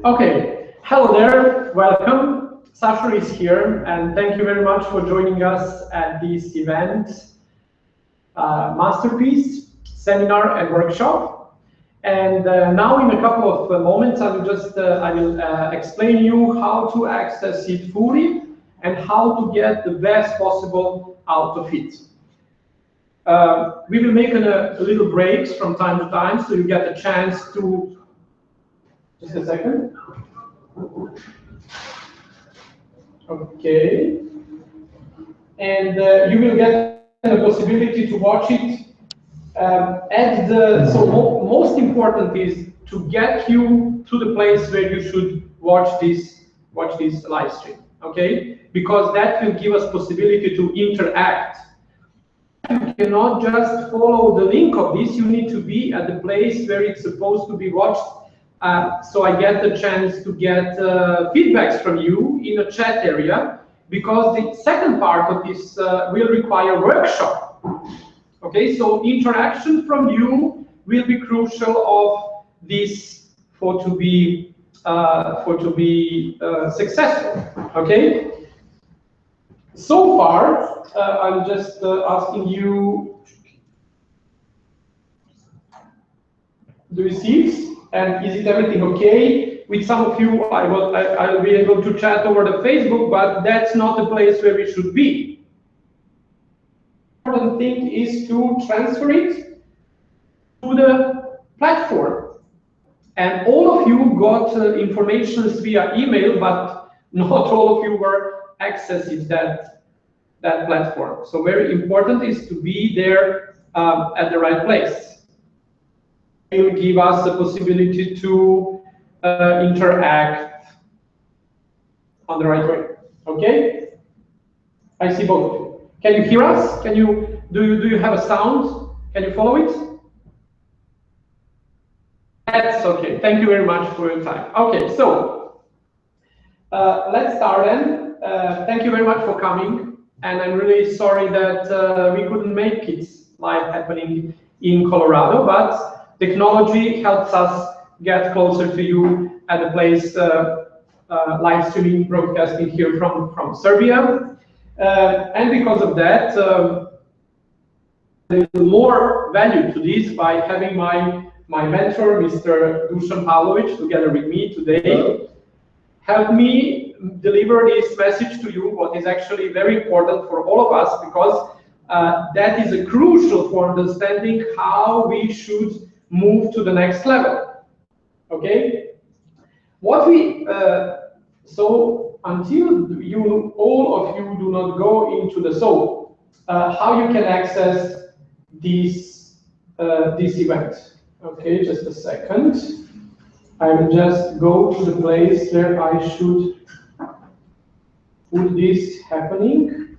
Okay, hello there, welcome. Sasha is here, and thank you very much for joining us at this event, MasterPiece seminar and workshop. And now, in a couple of moments, I will explain you how to access it fully and how to get the best possible out of it. We will make a little breaks from time to time, so you get a chance to. Just a second. Okay. And you will get the possibility to watch it. Most important is to get you to the place where you should watch this live stream. Okay, because that will give us possibility to interact. You cannot just follow the link of this. You need to be at the place where it's supposed to be watched. So I get the chance to get feedbacks from you in a chat area, because the second part of this will require workshop. Okay, so interaction from you will be crucial of this for to be successful. Okay. So far, I'm just asking you the receipts. And is it everything okay? With some of you, I'll be able to chat over the Facebook, but that's not the place where we should be. The important thing is to transfer it to the platform. And all of you got information via email, but not all of you were accessing that platform. So very important is to be there at the right place. It will give us the possibility to interact on the right way. Okay? I see both of you. Can you hear us? Do you have a sound? Can you follow it? That's okay. Thank you very much for your time. Okay, so let's start then. Thank you very much for coming, and I'm really sorry that we couldn't make it live happening in Colorado, but technology helps us get closer to you at the place, live streaming, broadcasting here from Serbia. And because of that, there's more value to this by having my mentor, Mr. Dusan Pavlovic, together with me today, help me deliver this message to you, what is actually very important for all of us, because that is crucial for understanding how we should move to the next level. Okay, so until all of you do not go into the soul, how you can access this event. Okay, just a second. I will just go to the place where I should put this happening.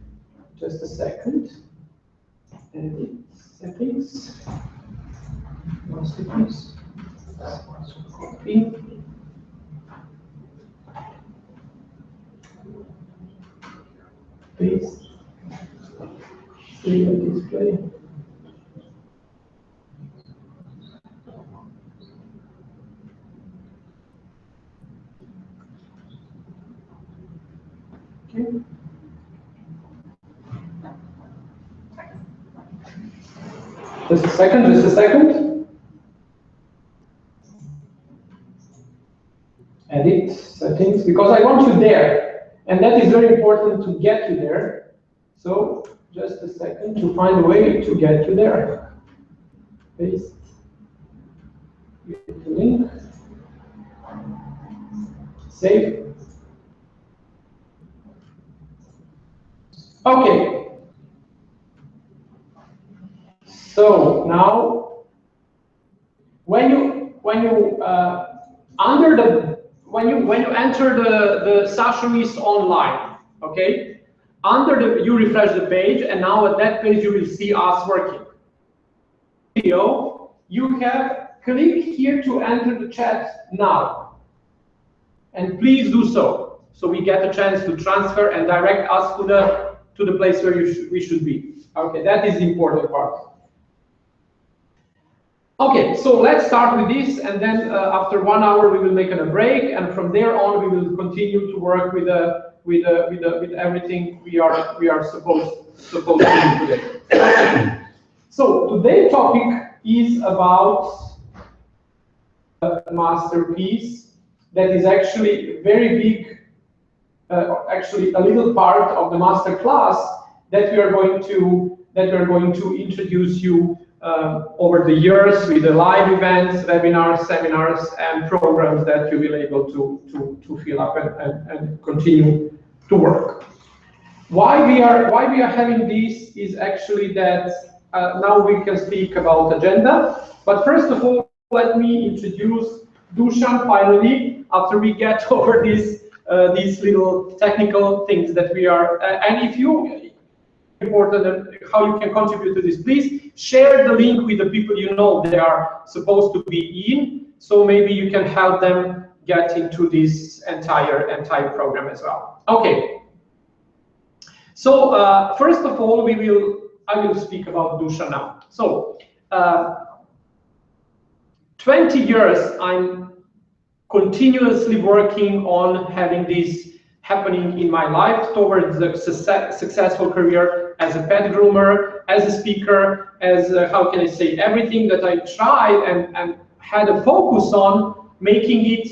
Just a second. Edit settings. MasterPiece. Copy. Paste. Save and display. Okay. Just a second. Edit settings, because I want you there, and that is very important to get you there. So just a second to find a way to get you there. Paste. Get the link. Save. Okay. So now, when you enter the Sasha online, okay, you refresh the page, and now at that page you will see us working. Video, you have click here to enter the chat now, and please do so, so we get a chance to transfer and direct us to the place where we should be. Okay, that is the important part. Okay, so let's start with this, and then after 1 hour we will make a break, and from there on we will continue to work with everything we are supposed to do today. So today's topic is about MasterPiece. That is actually very big, actually a little part of the master class that we are going to introduce you over the years with the live events, webinars, seminars, and programs that you will be able to fill up and continue to work. Why we are having this is actually that now we can speak about agenda. But first of all, let me introduce Dusan finally, after we get over these little technical things that we are. And if you important how you can contribute to this, please share the link with the people you know they are supposed to be in, so maybe you can help them get into this entire program as well. Okay, so first of all I will speak about Dusan now. So 20 years I'm continuously working on having this happening in my life towards a successful career as a pet groomer, as a speaker, as how can I say, everything that I tried and had a focus on, making it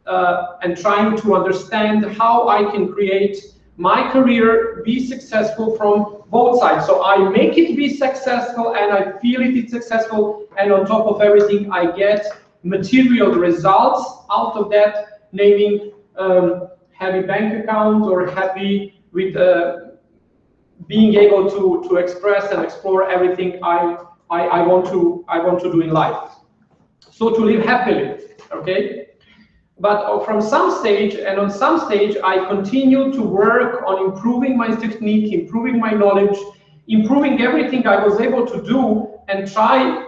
and trying to understand how I can create my career be successful from both sides. So I make it be successful and I feel it's successful, and on top of everything I get material results out of that, naming happy bank account or happy with being able to express and explore everything I want to do in life. So to live happily, okay? But from some stage, and on some stage, I continue to work on improving my technique, improving my knowledge, improving everything I was able to do, and try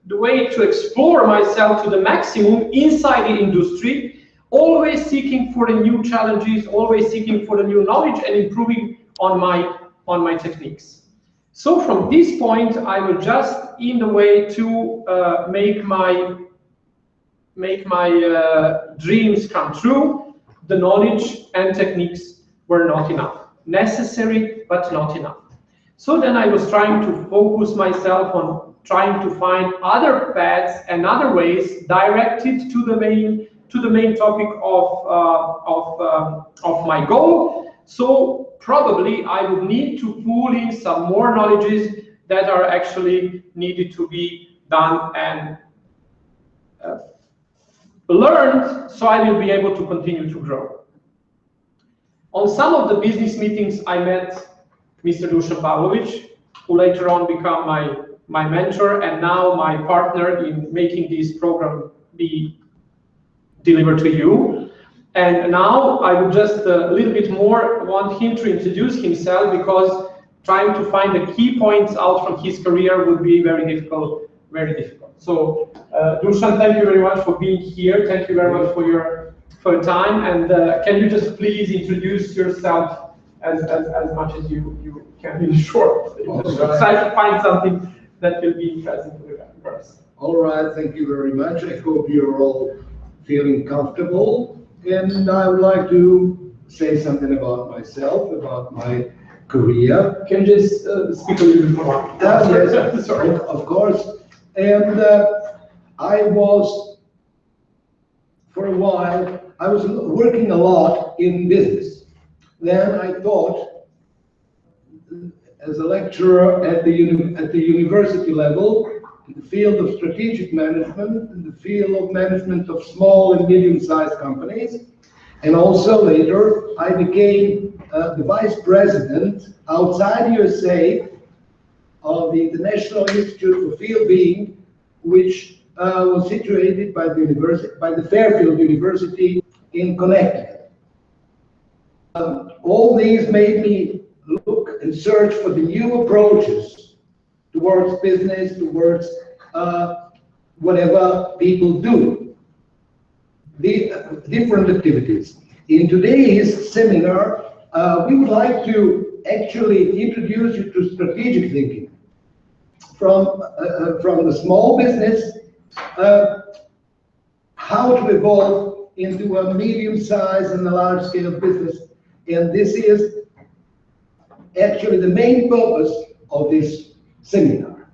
the way to explore myself to the maximum inside the industry, always seeking for the new challenges, always seeking for the new knowledge and improving on my techniques. So from this point, I was just in the way to make my dreams come true. The knowledge and techniques were not enough. Necessary, but not enough. So then I was trying to focus myself on trying to find other paths and other ways directed to the main topic of my goal. So probably I would need to pull in some more knowledges that are actually needed to be done and learned, so I will be able to continue to grow. On some of the business meetings, I met Mr. Dusan Pavlovic, who later on became my mentor and now my partner in making this program be delivered to you. And now I would just a little bit more want him to introduce himself, because trying to find the key points out from his career would be very difficult. So Dusan, thank you very much for being here. Thank you very much for your time. And can you just please introduce yourself as much as you can in short? Try to find something that will be interesting for the person. All right, thank you very much. I hope you're all feeling comfortable. And I would like to say something about myself, about my career. Can you just speak a little bit more? Yes, sorry. Of course. And I was, for a while, I was working a lot in business. Then I thought, as a lecturer at the university level, in the field of strategic management, in the field of management of small and medium-sized companies, and also later I became the vice president outside USA of the International Institute for Field Being, which was situated by the Fairfield University in Connecticut. All these made me look and search for the new approaches towards business, towards whatever people do, the different activities. In today's seminar, we would like to actually introduce you to strategic thinking. from the small business, how to evolve into a medium-sized and a large-scale business. And this is actually the main purpose of this seminar.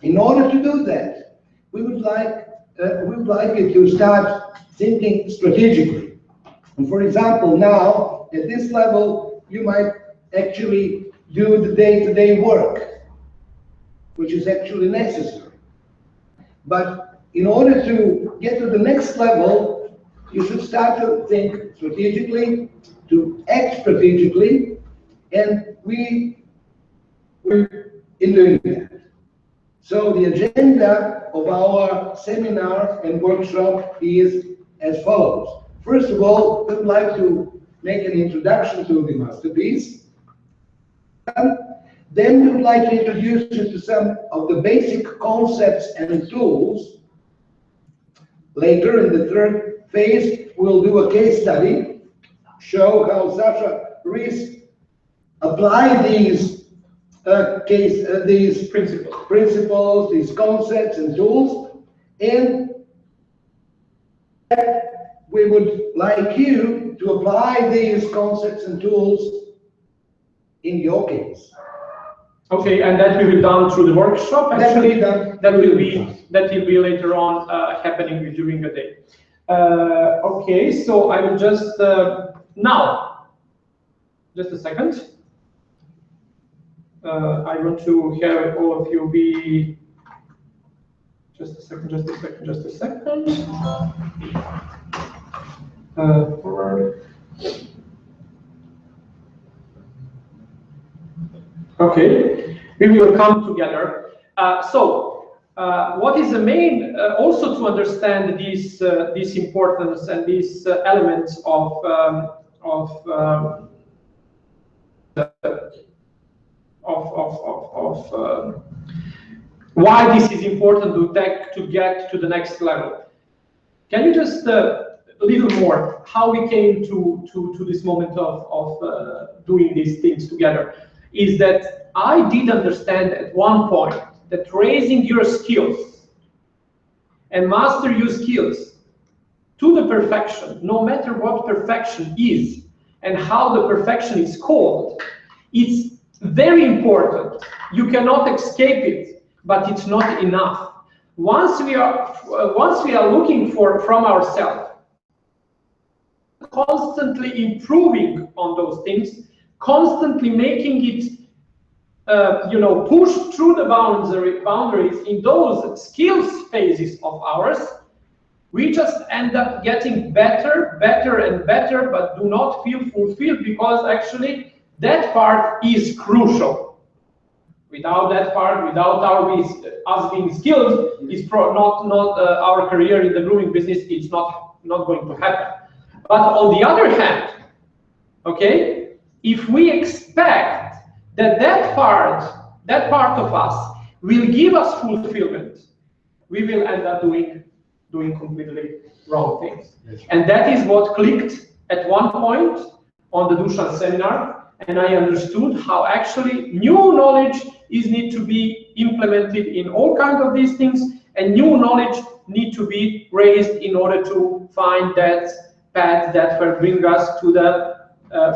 In order to do that, we would like you to start thinking strategically. And for example, now at this level, you might actually do the day-to-day work, which is actually necessary. But in order to get to the next level, you should start to think strategically, to act strategically, and we're in doing that. So the agenda of our seminar and workshop is as follows. First of all, we would like to make an introduction to the MasterPiece. Then we would like to introduce you to some of the basic concepts and tools. Later, in the third phase, we'll do a case study, show how Sasha Rees applied these principles, these concepts and tools, and we would like you to apply these concepts and tools in your case. Okay, and that will be done through the workshop. Actually, that will be later on happening during the day. Okay, so I will just now, just a second. I want to have all of you be just a second. Forward. Okay, we will come together. What is the main, also to understand this importance and these elements of why this is important to get to the next level. Can you just a little more how we came to this moment of doing these things together? Is that I did understand at one point that raising your skills and master your skills to the perfection, no matter what perfection is and how the perfection is called, it's very important. You cannot escape it, but it's not enough. Once we are looking from ourselves, constantly improving on those things, constantly making it, push through the boundaries in those skills phases of ours, we just end up getting better and better, but do not feel fulfilled, because actually that part is crucial. Without that part, without us being skilled, it's not our career in the grooming business. It's not going to happen. But on the other hand, okay, if we expect that part of us will give us fulfillment, we will end up doing completely wrong things. And that is what clicked at one point on the Dusan seminar, and I understood how actually new knowledge need to be implemented in all kinds of these things, and new knowledge need to be raised in order to find that path that will bring us to the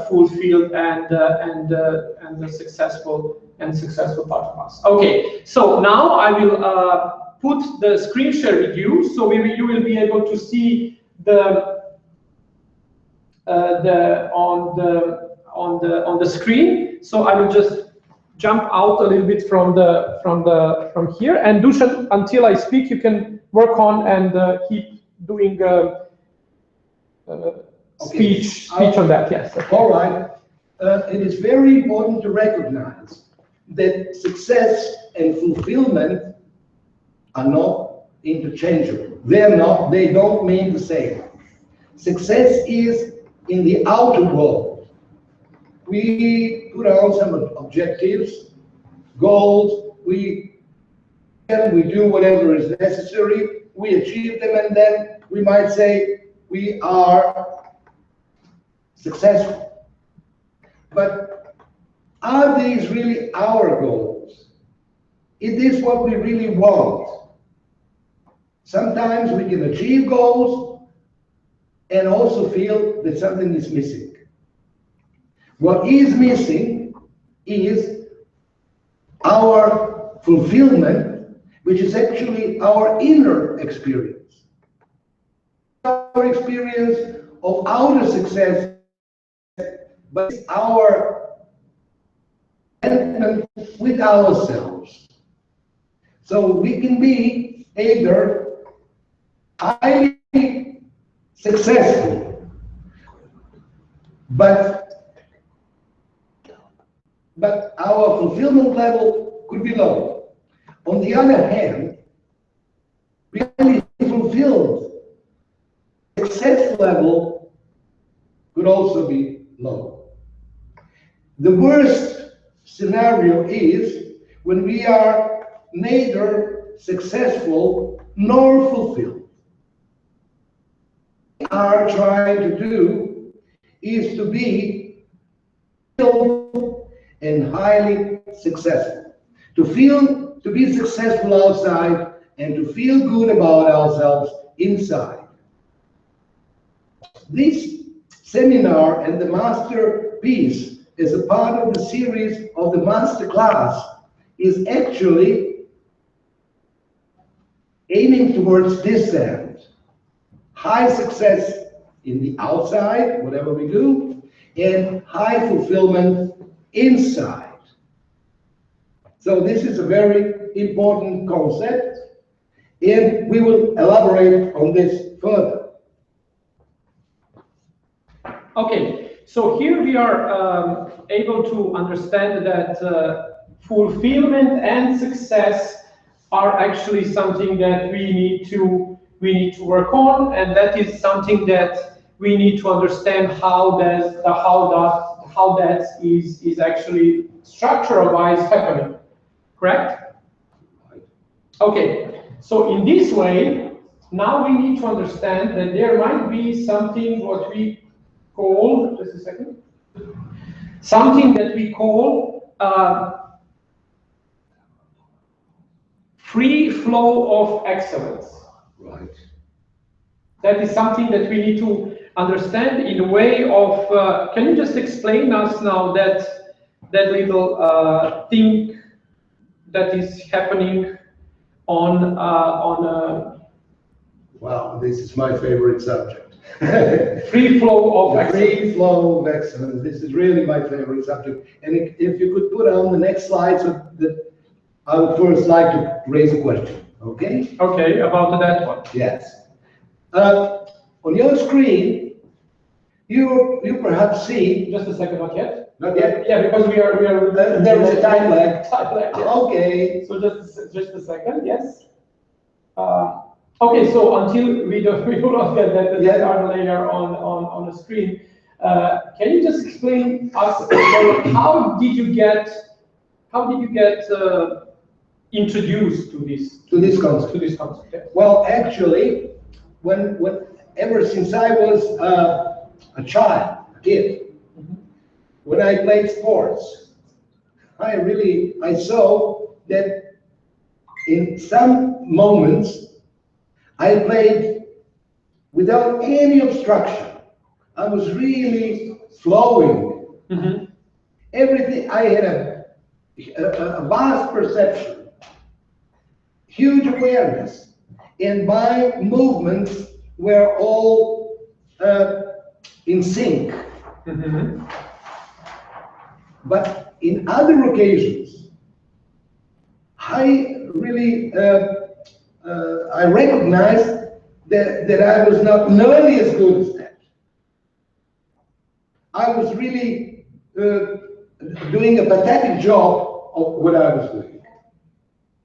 fulfilled and the successful part of us. Okay, so now I will put the screen share with you, so you will be able to see on the screen. So I will just jump out a little bit from here, and Dusan, until I speak, you can work on and keep doing speech on that. Yes. Okay. All right. It is very important to recognize that success and fulfillment are not interchangeable. They don't mean the same. Success is in the outer world. We put out some objectives, goals, we do whatever is necessary, we achieve them, and then we might say we are successful. But are these really our goals? it is what we really want. Sometimes we can achieve goals and also feel that something is missing. What is missing is our fulfillment, which is actually our inner experience. Our experience of outer success, but it's our contentment with ourselves. So we can be either highly successful, but our fulfillment level could be low. On the other hand, really fulfilled success level could also be low. The worst scenario is when we are neither successful nor fulfilled. What we are trying to do is to be fulfilled and highly successful. To be successful outside and to feel good about ourselves inside. This seminar and the MasterPiece as a part of the series of the Masterclass is actually aiming towards this end. High success in the outside, whatever we do, and high fulfillment inside. So this is a very important concept, and we will elaborate on this further. Okay, so here we are able to understand that fulfillment and success are actually something that we need to work on, and that is something that we need to understand how that is actually structural-wise happening. Correct? Okay, so in this way, now we need to understand that there might be something what we call, just a second, something that we call free flow of excellence. Right. That is something that we need to understand in a way of, can you just explain us now that little thing that is happening on Wow, this is my favorite subject. free flow of excellence. Free flow of excellence. This is really my favorite subject. And if you could put on the next slide, so that I would first like to raise a question. Okay? Okay, about that one. Yes. On your screen, you perhaps see. Just a second, not yet. Not yet. Yeah, because we are. There is a time lag. Time lag, yes. Okay. So just a second, yes. Okay, so until we do not get that time layer on the screen, can you just explain us how did you get introduced to this concept? Yeah. Well, actually, when ever since I was a kid, when I played sports, I saw that in some moments I played without any obstruction. I was really flowing. Mm-hmm. Everything, I had a vast perception, huge awareness, and my movements were all in sync. Mm-hmm. But in other occasions, I really I recognized that I was not nearly as good as that. I was really doing a pathetic job of what I was doing.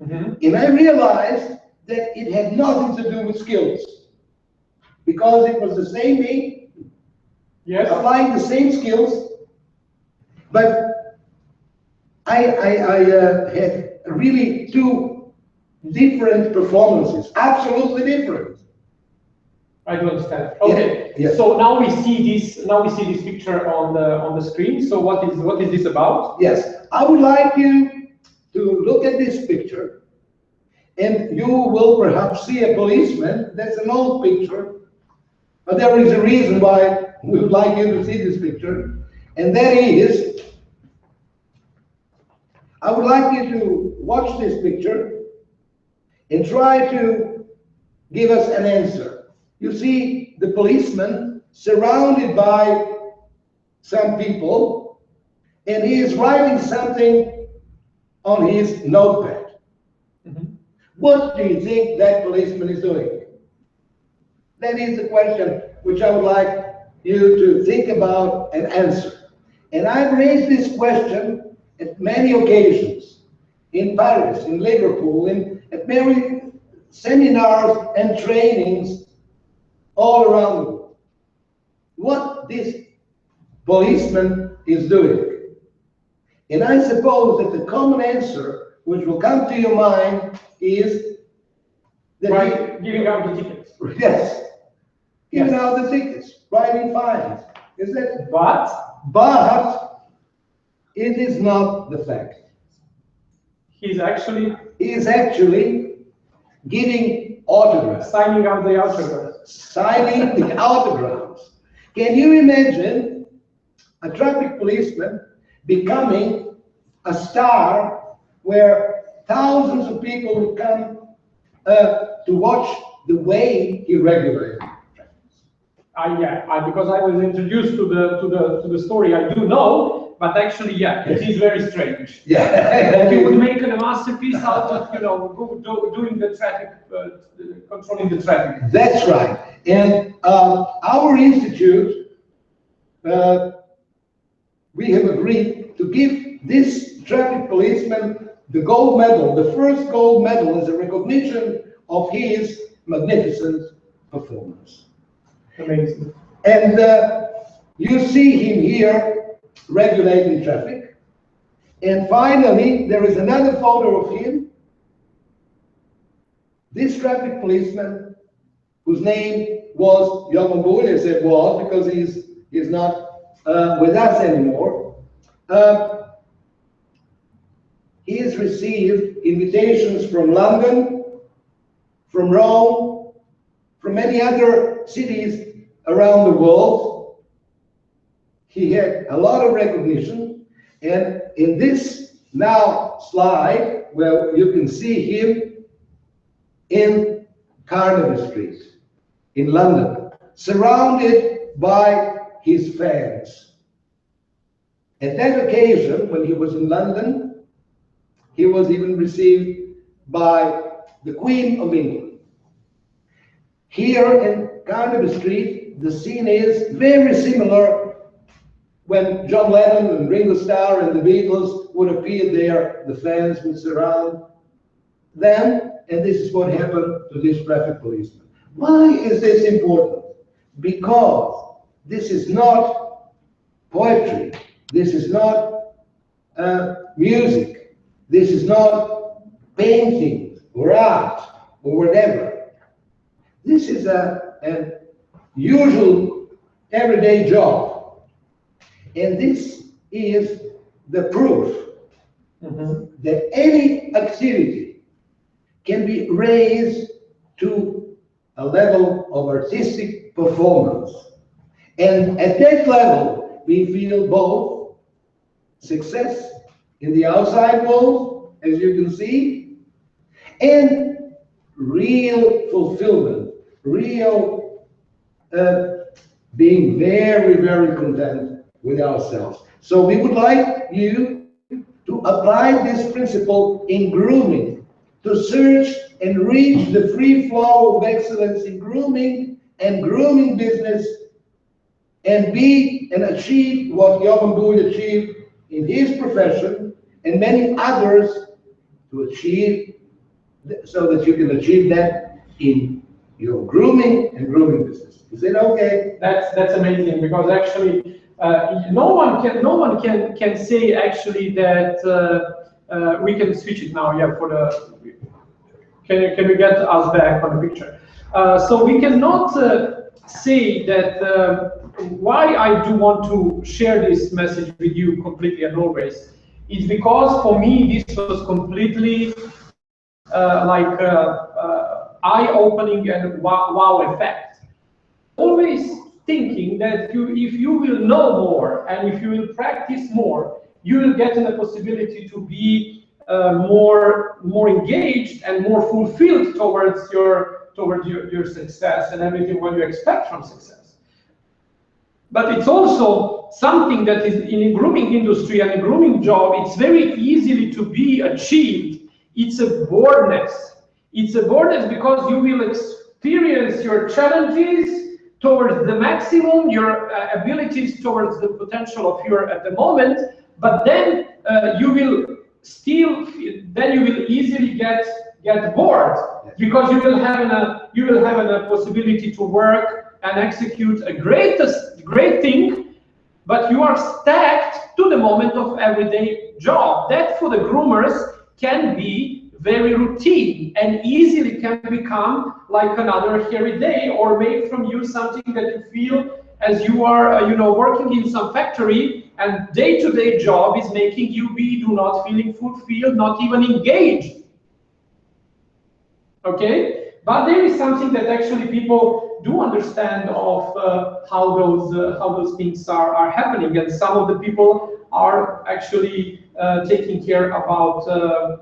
Mm-hmm. And I realized that it had nothing to do with skills, because it was the same me, Yes. applying the same skills, but I had really two different performances, absolutely different. I do understand. Okay. Yeah, yeah. So now we see this. Now we see this picture on the screen. So what is this about? Yes, I would like you to look at this picture, and you will perhaps see a policeman. That's an old picture, but there is a reason why we would like you to see this picture, and that is, I would like you to watch this picture and try to give us an answer. You see the policeman surrounded by some people, and he is writing something on his notepad. Mhm. What do you think that policeman is doing? That is the question which I would like you to think about and answer. And I've raised this question at many occasions, in Paris, in Liverpool, at many seminars and trainings all around the world. What this policeman is doing. And I suppose that the common answer which will come to your mind is that Right, giving out the tickets. yes, giving Yes. out the tickets, writing fines. Is that? But It is not the fact. he's actually He is actually giving autographs, signing out the autographs. signing the autographs. Can you imagine a traffic policeman becoming a star where thousands of people would come to watch the way he regulated? Because I was introduced to the story, I do know, but actually, yeah, it is very strange. Yeah. He would make a masterpiece out of, doing the traffic, controlling the traffic. That's right. And our institute, we have agreed to give this traffic policeman the gold medal, the first gold medal, as a recognition of his magnificent performance. Amazing. And you see him here regulating traffic. And finally, there is another photo of him. This traffic policeman, whose name was Johan Bull, I said was because he's not with us anymore. He has received invitations from London, from Rome, from many other cities around the world. He had a lot of recognition, and in this now slide, where you can see him in Carnaby Street in London, surrounded by his fans. At that occasion, when he was in London, he was even received by the Queen of England. Here in Carnaby Street, the scene is very similar when John Lennon and Ringo Starr and the Beatles would appear there. The fans would surround them, and this is what happened to this traffic policeman. Why is this important? Because this is not poetry. This is not music. This is not painting or art or whatever. This is a usual everyday job. And this is the proof that any activity can be raised to a level of artistic performance. And at that level, we feel both success in the outside world, as you can see, and real fulfillment, real being very, very content with ourselves. So we would like you to apply this principle in grooming, to search and reach the free flow of excellence in grooming and grooming business, and be and achieve what Johan Bull achieved in his profession, and many others to achieve, so that you can achieve that in your grooming and grooming business. Is it okay? That's amazing, because actually no one can say actually that we can switch it now. Yeah, for the can we get us back on the picture? So we cannot say that why I do want to share this message with you completely and always It's because for me this was completely eye-opening and wow effect. Always thinking that if you will know more and if you will practice more, you will get in a possibility to be more engaged and more fulfilled towards your success and everything what you expect from success. But it's also something that is in a grooming industry and a grooming job, it's very easily to be achieved. It's a boredness. It's a boredness because you will experience your challenges towards the maximum, your abilities towards the potential of your at the moment, but then you will easily get bored because you will have a possibility to work and execute a great thing, but you are stacked to the moment of everyday job. That for the groomers can be very routine and easily can become like another hairy day, or make from you something that you feel as you are working in some factory and day-to-day job is making you do not feeling fulfilled, not even engaged. Okay, but there is something that actually people do understand of how those things are happening, and some of the people are actually taking care about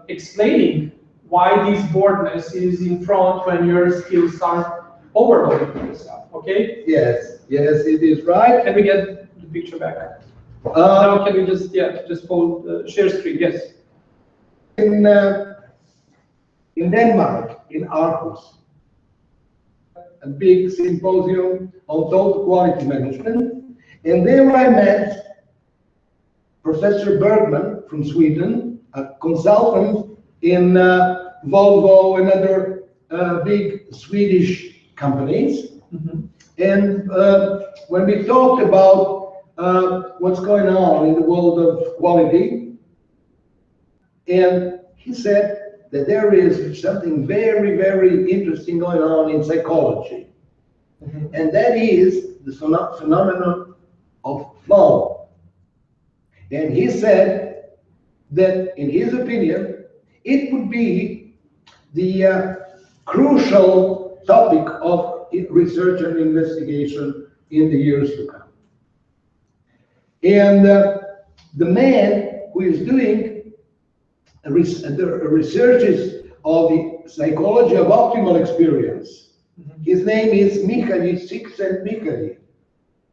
explaining why this boredness is in front when your skills are overloading yourself. Okay? Yes, it is right. Can we get the picture back? Now can we just hold share screen? Yes. In Denmark, in Aarhus, a big symposium on total quality management, and there I met Professor Bergman from Sweden, a consultant in Volvo and other big Swedish companies. Mm-hmm. And when we talked about what's going on in the world of quality, and he said that there is something very, very interesting going on in psychology. Mm-hmm. And that is the phenomenon of flow. And he said that, in his opinion, it would be the crucial topic of research and investigation in the years to come. And the man who is doing the researches of the psychology of optimal experience, mm-hmm. His name is Mihaly Csikszentmihalyi.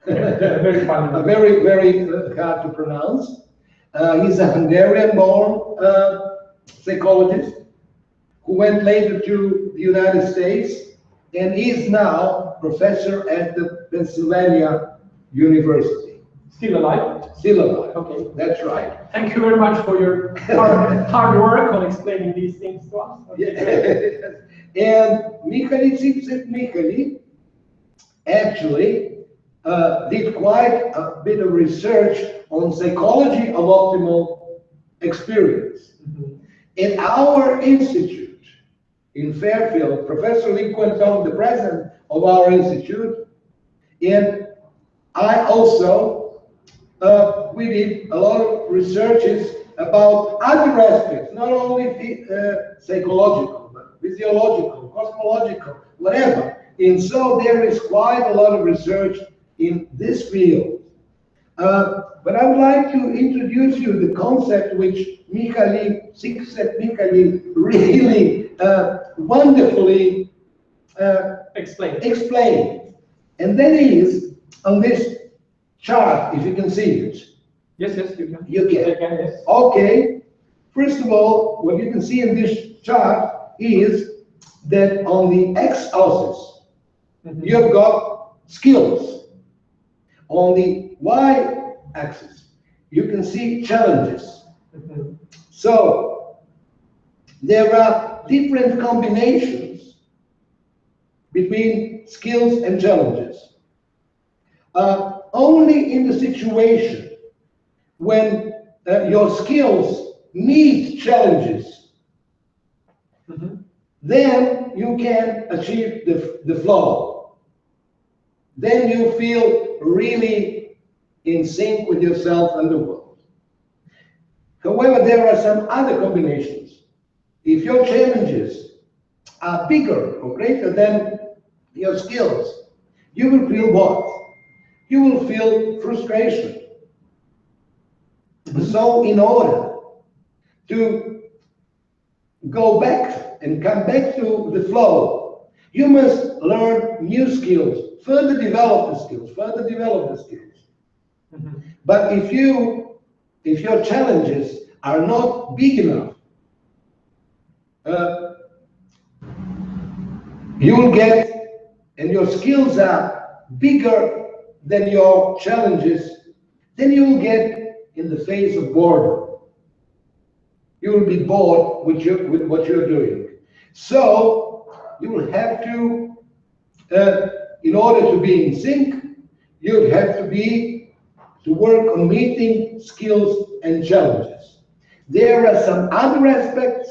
Very funny. Very, very hard to pronounce. He's a Hungarian-born psychologist who went later to the United States and is now professor at the Pennsylvania University. Still alive? Still alive. Okay. That's right. Thank you very much for your hard work on explaining these things to us. Okay. And Mihaly Csikszentmihalyi actually did quite a bit of research on psychology of optimal experience. Mm-hmm. At our institute in Fairfield, Professor Lee Quentong, the president of our institute, and I also we did a lot of researches about other aspects, not only psychological, but physiological, cosmological, whatever. And so there is quite a lot of research in this field. But I would like to introduce you the concept which Mihaly Csikszentmihalyi really wonderfully explained. And that is on this chart, if you can see it. Yes, you can. You can. I can, yes. Okay. First of all, what you can see in this chart is that on the x-axis, mm-hmm. you've got skills. On the y-axis, you can see challenges. Mm-hmm. So there are different combinations between skills and challenges. Only in the situation when your skills meet challenges, mm-hmm. then you can achieve the flow. Then you feel really in sync with yourself and the world. However, there are some other combinations. If your challenges are bigger or greater than your skills, you will feel what? You will feel frustration. So in order to go back and come back to the flow, you must learn new skills, further develop the skills, further develop the skills. But if your challenges are not big enough, you will get, and your skills are bigger than your challenges, then you will get in the phase of boredom. You will be bored with what you're doing. So you will have to, in order to be in sync, you have to work on meeting skills and challenges. There are some other aspects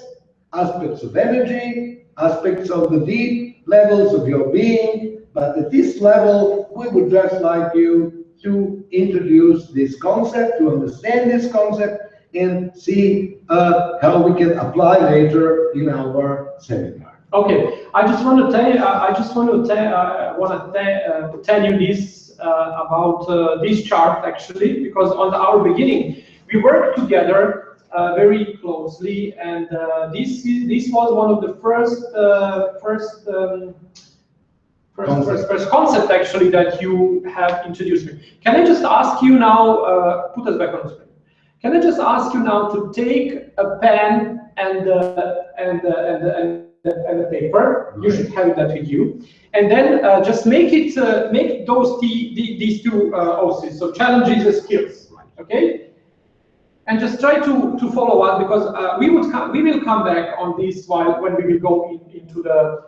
of energy, aspects of the deep levels of your being, but at this level, we would just like you to introduce this concept, to understand this concept, and see how we can apply later in our seminar. Okay, I just want to tell you. Tell you this about this chart actually, because on our beginning we worked together very closely, and this was one of the first concept actually that you have introduced me. Can I just ask you now? Put us back on the screen. Can I just ask you now to take a pen and a paper? You should have that with you, and then just make those these two OCs, so challenges and skills, okay? And just try to follow us, because we will come back on this when we will go into the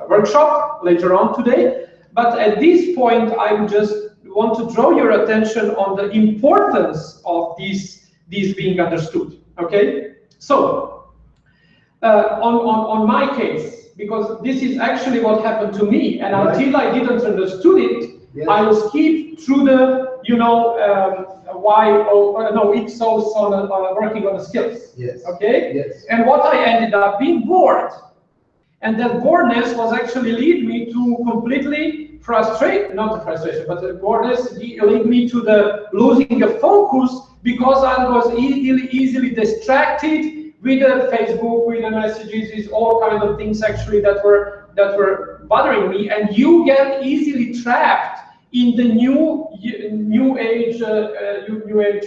workshop later on today. But at this point, I would just want to draw your attention on the importance of these being understood. Okay, so on my case, because this is actually what happened to me, and until I didn't understood it, yes, I was keep through the Ipsos on working on the skills. Yes. Okay. Yes. And what I ended up being bored, and that boredness was actually lead me to completely frustrate, not the frustration, but the boredness lead me to the losing of focus, because I was easily distracted with the Facebook, with the messages, with all kinds of things actually that were bothering me, and you get easily trapped in the new age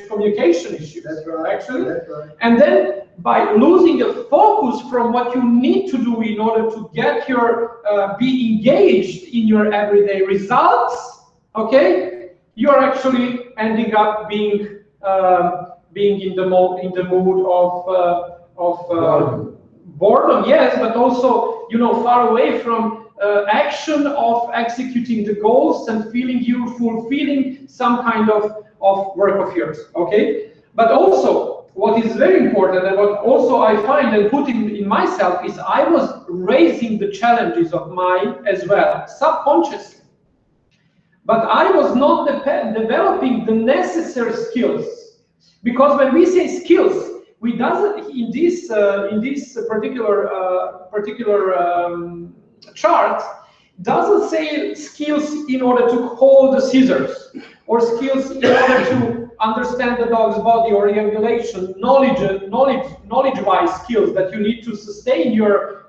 communication issues. That's right. Actually, that's right. And then by losing a focus from what you need to do in order to get your be engaged in your everyday results, okay, you're actually ending up being in the mood of boredom, yes, but also far away from action of executing the goals and feeling you fulfilling some kind of work of yours, okay? But also, what is very important, and what also I find and put in myself, is I was raising the challenges of mine as well, subconsciously. But I was not developing the necessary skills, because when we say skills, we doesn't in this particular chart doesn't say skills in order to hold the scissors, or skills in order to understand the dog's body, or regulation, knowledge-wise skills that you need to sustain your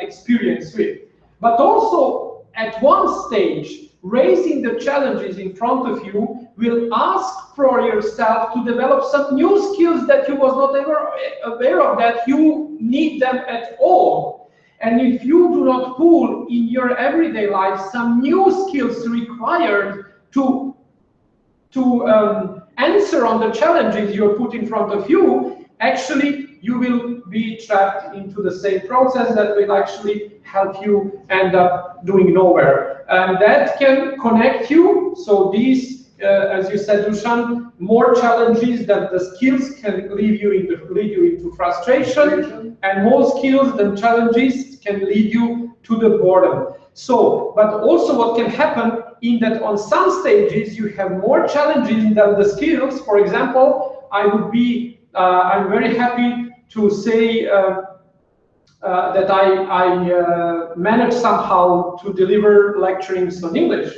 experience with. But also, at one stage, raising the challenges in front of you will ask for yourself to develop some new skills that you was not ever aware of, that you need them at all. And if you do not pull in your everyday life some new skills required to answer on the challenges you're put in front of you, actually you will be trapped into the same process that will actually help you end up doing nowhere. And that can connect you. So these, as you said, Dusan, more challenges than the skills can lead you into frustration, and more skills than challenges can lead you to the boredom. So, but also what can happen in that on some stages you have more challenges than the skills. For example, I'm very happy to say that I managed somehow to deliver lecturings on English.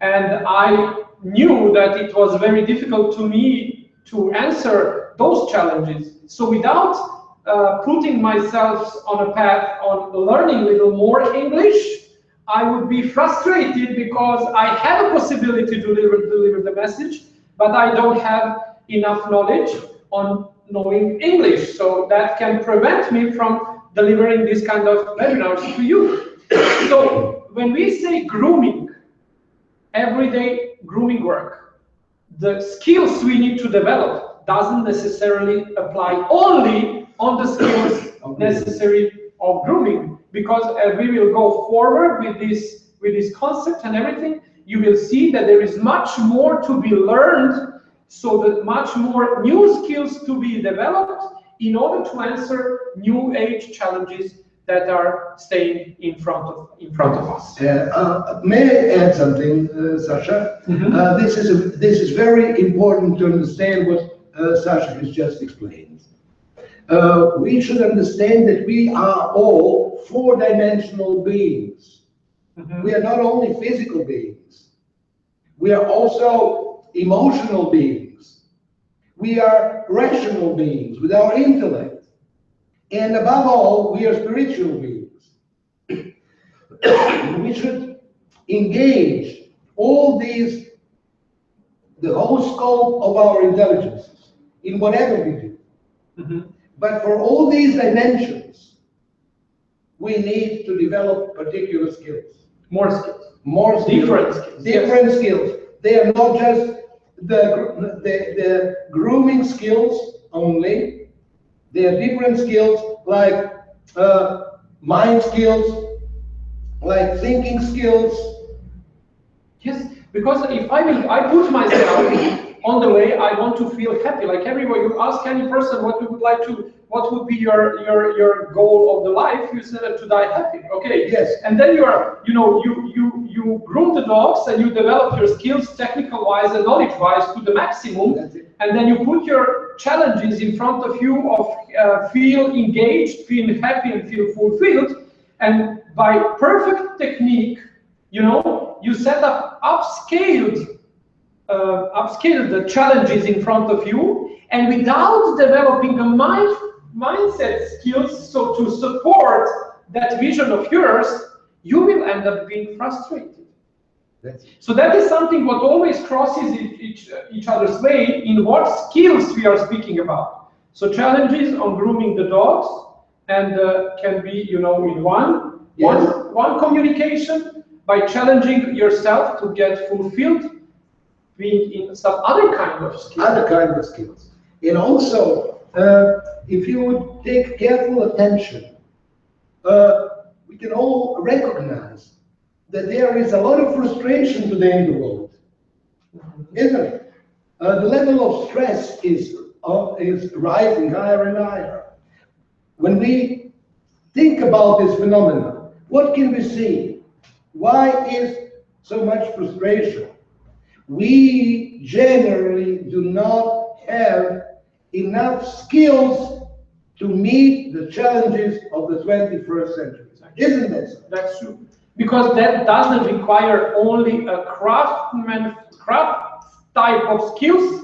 And I knew that it was very difficult to me to answer those challenges. So without putting myself on a path on learning a little more English, I would be frustrated because I have a possibility to deliver the message, but I don't have enough knowledge on knowing English. So that can prevent me from delivering this kind of webinars to you. So when we say grooming, everyday grooming work, the skills we need to develop doesn't necessarily apply only on the skills necessary of grooming, because as we will go forward with this concept and everything, you will see that there is much more to be learned, so that much more new skills to be developed in order to answer new age challenges that are staying in front of us. May I add something, Sasha? Mm-hmm. This is very important to understand what Sasha has just explained. We should understand that we are all four-dimensional beings. Mm-hmm. We are not only physical beings, we are also emotional beings. We are rational beings with our intellect. And above all, we are spiritual beings. We should engage all these, the whole scope of our intelligences in whatever we do. Mm-hmm. But for all these dimensions, we need to develop particular skills. More skills. More skills. Different skills. Different skills. They are not just the grooming skills only. They are different skills like mind skills, like thinking skills. Yes, because if I put myself on the way I want to feel happy, like everywhere you ask any person what would be your goal of the life, you said to die happy. Okay. Yes. And then you groom the dogs and you develop your skills technical wise and knowledge wise to the maximum. And then you put your challenges in front of you of feel engaged, feel happy, and feel fulfilled. And by perfect technique, you set up upscaled the challenges in front of you, and without developing a mindset skills, so to support that vision of yours, you will end up being frustrated. So that is something what always crosses each other's way in what skills we are speaking about. So challenges on grooming the dogs, and can be, in one communication, by challenging yourself to get fulfilled, being in some other kind of skills. And also, if you would take careful attention, we can all recognize that there is a lot of frustration today in the world, isn't it? The level of stress is rising higher and higher. When we think about this phenomenon, what can we see? Why is so much frustration? We generally do not have enough skills to meet the challenges of the 21st century. Isn't that so? That's true. Because that doesn't require only a craft type of skills,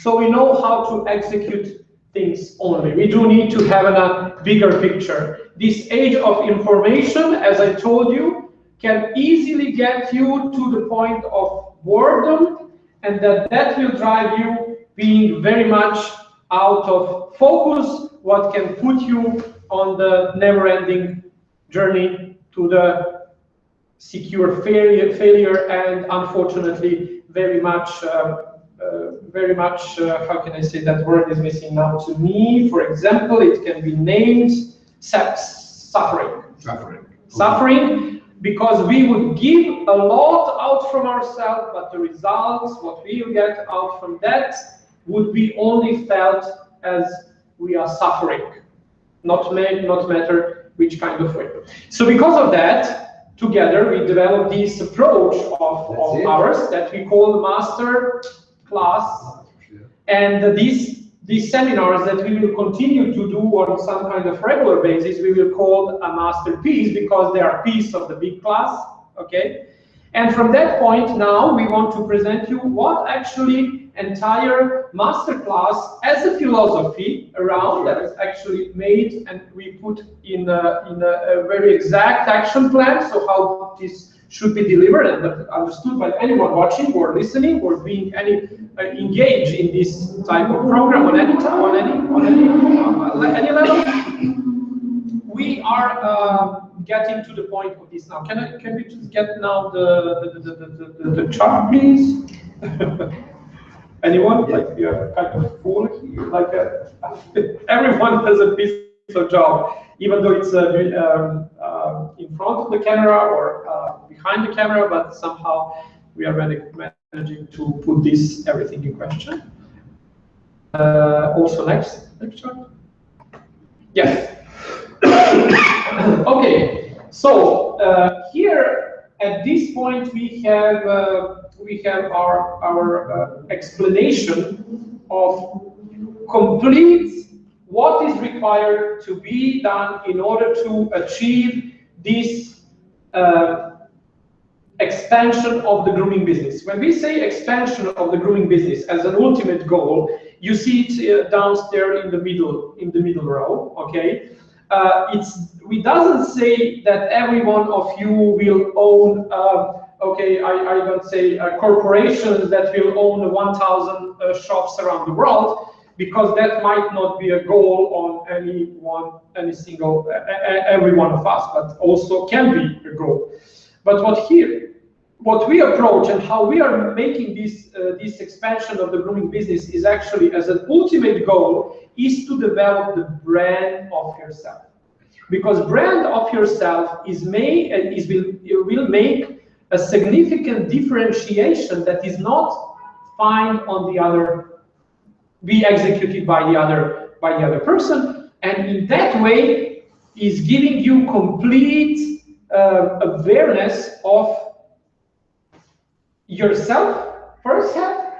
so we know how to execute things only. We do need to have a bigger picture. This age of information, as I told you, can easily get you to the point of boredom, and that will drive you being very much out of focus, what can put you on the never-ending journey to the secure failure, and unfortunately very much, how can I say, that word is missing now to me. For example, it can be named suffering. Suffering, because we would give a lot out from ourselves, but the results, what we will get out from that, would be only felt as we are suffering, not matter which kind of way. So because of that, together, we developed this approach of ours that we call master class. And these seminars that we will continue to do on some kind of regular basis, we will call a masterpiece because they are piece of the big class, okay? And from that point now, we want to present you what actually entire masterclass as a philosophy around that is actually made, and we put in a very exact action plan, so how this should be delivered and understood by anyone watching or listening or being engaged in this type of program on any level. We are getting to the point of this now. Can we just get now the chart, please? Anyone? Yeah. Like we are kind of full here. Like everyone has a piece of job, even though it's in front of the camera or behind the camera, but somehow we are managing to put this everything in question. Also next chart. Yes. Okay. So here at this point we have our explanation of complete what is required to be done in order to achieve this expansion of the grooming business. When we say expansion of the grooming business as an ultimate goal, you see it downstairs in the middle row. Okay, we doesn't say that every one of you will own. Okay, I don't say corporations that will own 1,000 shops around the world, because that might not be a goal on every one of us, but also can be a goal. But what we approach and how we are making this expansion of the grooming business is actually as an ultimate goal is to develop the brand of yourself, because brand of yourself will make a significant differentiation that is not found on the other, be executed by the other person, and in that way is giving you complete awareness of yourself first hand,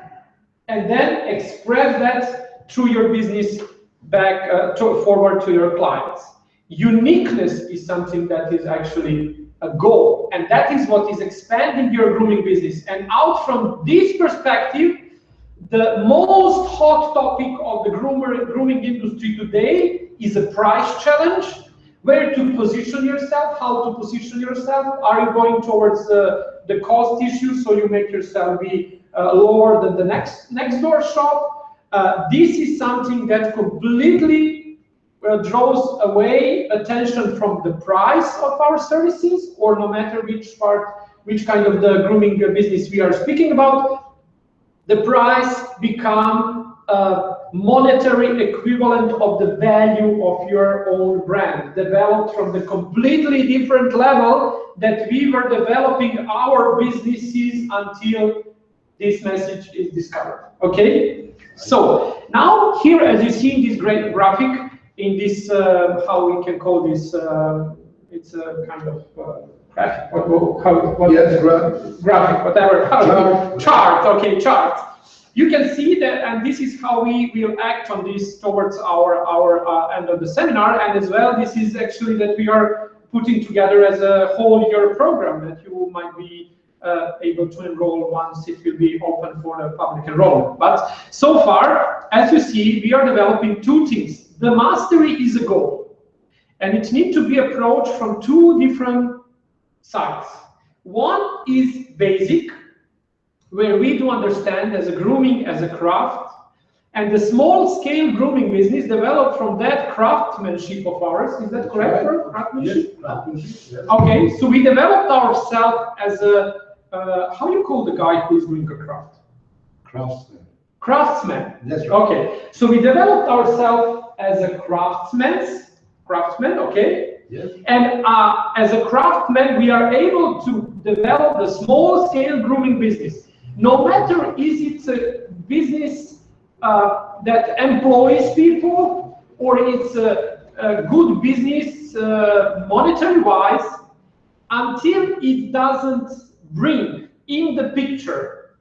and then express that through your business back forward to your clients. Uniqueness is something that is actually a goal, and that is what is expanding your grooming business. And out from this perspective, the most hot topic of the grooming industry today is a price challenge. Where to position yourself, how to position yourself. Are you going towards the cost issue, so you make yourself be lower than the next door shop? This is something that completely draws away attention from the price of our services, or no matter which kind of the grooming business we are speaking about. The price become a monetary equivalent of the value of your own brand, developed from the completely different level that we were developing our businesses until this message is discovered. Okay, so now here, as you see in this great graphic, in this how we can call this, it's a kind of graphic. Graphic, whatever. Chart. Okay, chart. You can see that, and this is how we will act on this towards our end of the seminar, and as well, this is actually that we are putting together as a whole year program that you might be able to enroll once it will be open for the public enrollment. But so far, as you see, we are developing two things. The mastery is a goal, and it needs to be approached from two different sides. One is basic, where we do understand as a grooming as a craft, and the small scale grooming business developed from that craftsmanship of ours. Is that correct? Right. Craftsmanship? Yes, craftsmanship. Yes. Okay, so we developed ourselves as a, how do you call the guy who is doing a craft? Craftsman. Craftsman. That's right. Okay, so we developed ourselves as a craftsman, okay? Yes. And as a craftsman, we are able to develop the small scale grooming business. No matter is it a business that employs people, or it's a good business monetary wise, until it doesn't bring in the picture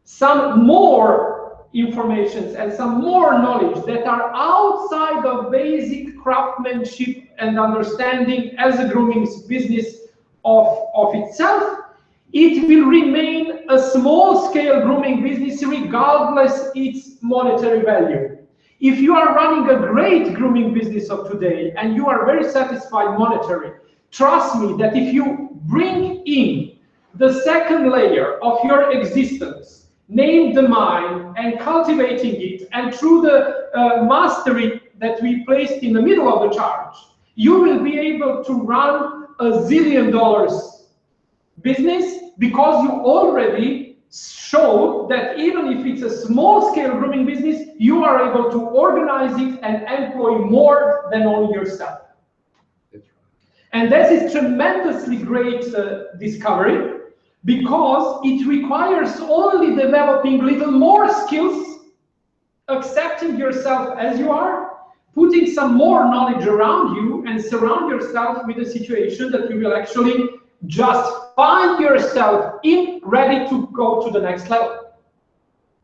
some more information and some more knowledge that are outside of basic craftsmanship and understanding as a grooming business of itself, it will remain a small-scale grooming business regardless its monetary value. If you are running a great grooming business of today and you are very satisfied monetary, trust me that if you bring in the second layer of your existence, name the mind and cultivating it, and through the mastery that we placed in the middle of the charge, you will be able to run $1 zillion business, because you already showed that even if it's a small-scale grooming business, you are able to organize it and employ more than only yourself. That's right. And that is tremendously great discovery, because it requires only developing little more skills, accepting yourself as you are, putting some more knowledge around you, and surround yourself with a situation that you will actually just find yourself in, ready to go to the next level.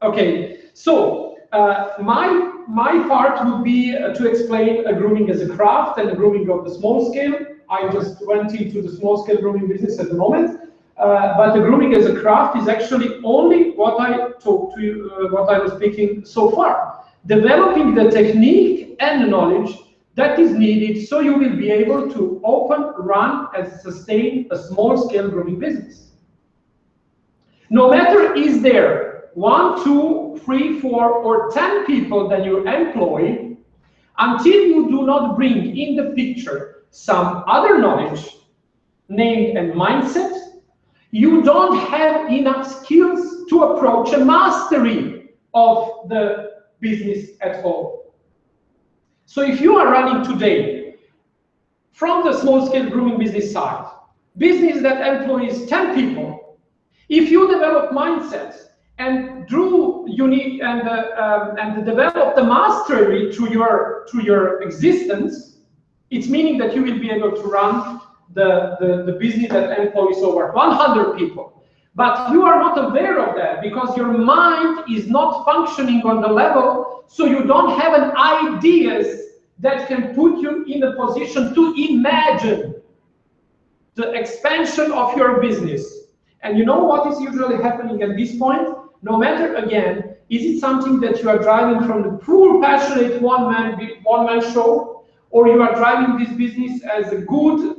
Okay, so my part would be to explain a grooming as a craft and a grooming of the small scale. I just went into the small scale grooming business at the moment, but the grooming as a craft is actually only what I talked to you, what I was speaking so far. Developing the technique and the knowledge that is needed so you will be able to open, run, and sustain a small-scale grooming business. No matter is there 1, 2, 3, 4, or 10 people that you employ, until you do not bring in the picture some other knowledge, name and mindset, you don't have enough skills to approach a mastery of the business at all. So if you are running today from the small-scale grooming business side, business that employs 10 people, if you develop mindsets and develop the mastery through your existence, it's meaning that you will be able to run the business that employs over 100 people. But you are not aware of that because your mind is not functioning on the level, so you don't have an ideas that can put you in a position to imagine the expansion of your business. And you know what is usually happening at this point? No matter, again, is it something that you are driving from the pure passionate one-man show, or you are driving this business as a good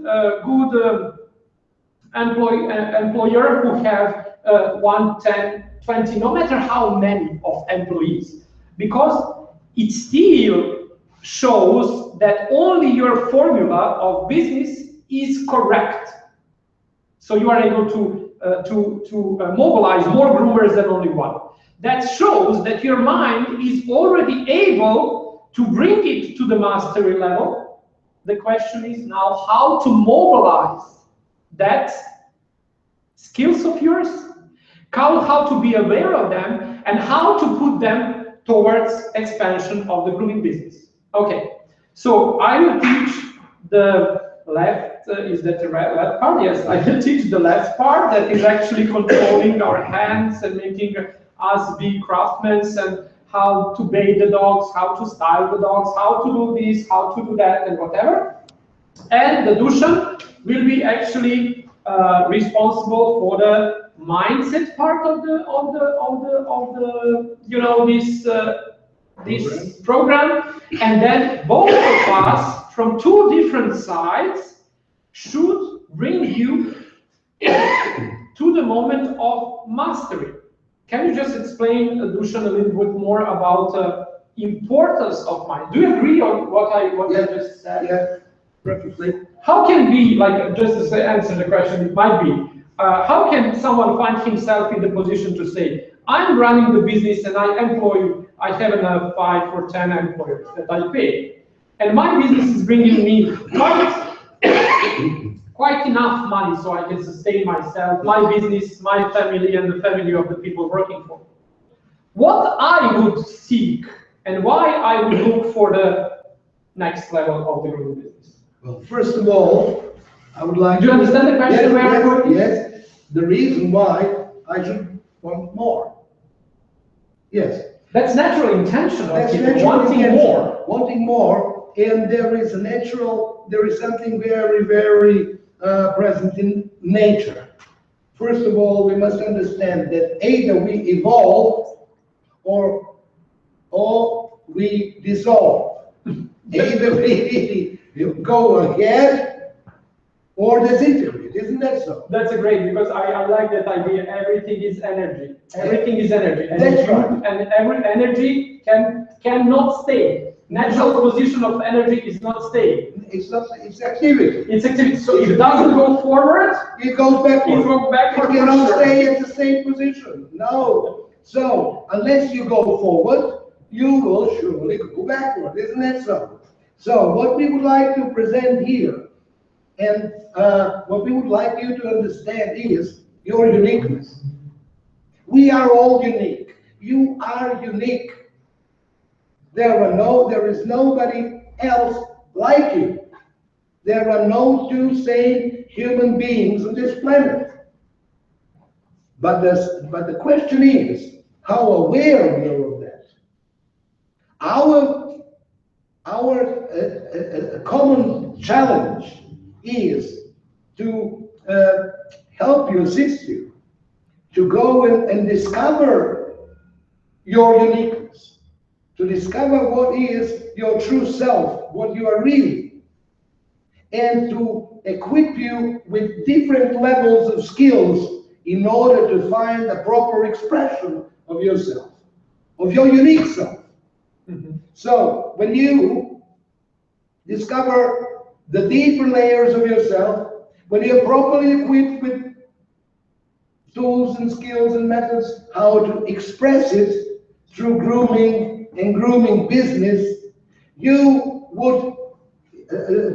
employer who have 1, 10, 20, no matter how many of employees, because it still shows that only your formula of business is correct. So you are able to mobilize more groomers than only one. That shows that your mind is already able to bring it to the mastery level. The question is now how to mobilize that skills of yours, how to be aware of them, and how to put them towards expansion of the grooming business. Okay, so I will teach the left, is that the left part? Yes, I will teach the left part that is actually controlling our hands and making us be craftsmen, and how to bathe the dogs, how to style the dogs, how to do this, how to do that, and whatever. And the Dushan will be actually responsible for the mindset part of the this program, and then both of us from two different sides should bring you to the moment of mastery. Can you just explain, Dushan, a little bit more about importance of mind? Do you agree on what I just said? Yeah, perfectly. How can be, like, just to answer the question, it might be, how can someone find himself in the position to say, I'm running the business and I have enough 5 or 10 employers that I pay, and my business is bringing me quite enough money so I can sustain myself, my business, my family, and the family of the people working for me. What I would seek and why I would look for the next level of the grooming business? Well, first of all, I would like. Do you understand the question? Yes. The reason why I should want more. Yes. That's natural intention of people, wanting more, and there is something very, very present in nature. First of all, we must understand that either we evolve or we dissolve. Either we go ahead or disintegrate. Isn't that so? That's a great, because I like that idea. Everything is energy. Everything is energy. And That's right. And every energy cannot stay. Natural position of energy is not staying. It's activity. It's activity. So if it doesn't go forward, it goes backward. It goes backward. It cannot stay at the same position. No. So unless you go forward, you will surely go backward. Isn't that so? So what we would like to present here, and what we would like you to understand is your uniqueness. We are all unique. You are unique. There is nobody else like you. There are no two same human beings on this planet. But the question is, how aware we are of that? Our common challenge is to help you, assist you, to go and discover your uniqueness, to discover what is your true self, what you are really, and to equip you with different levels of skills in order to find the proper expression of yourself, of your unique self. Mm-hmm. So when you discover the deeper layers of yourself, when you're properly equipped with tools and skills and methods how to express it through grooming and grooming business, you would,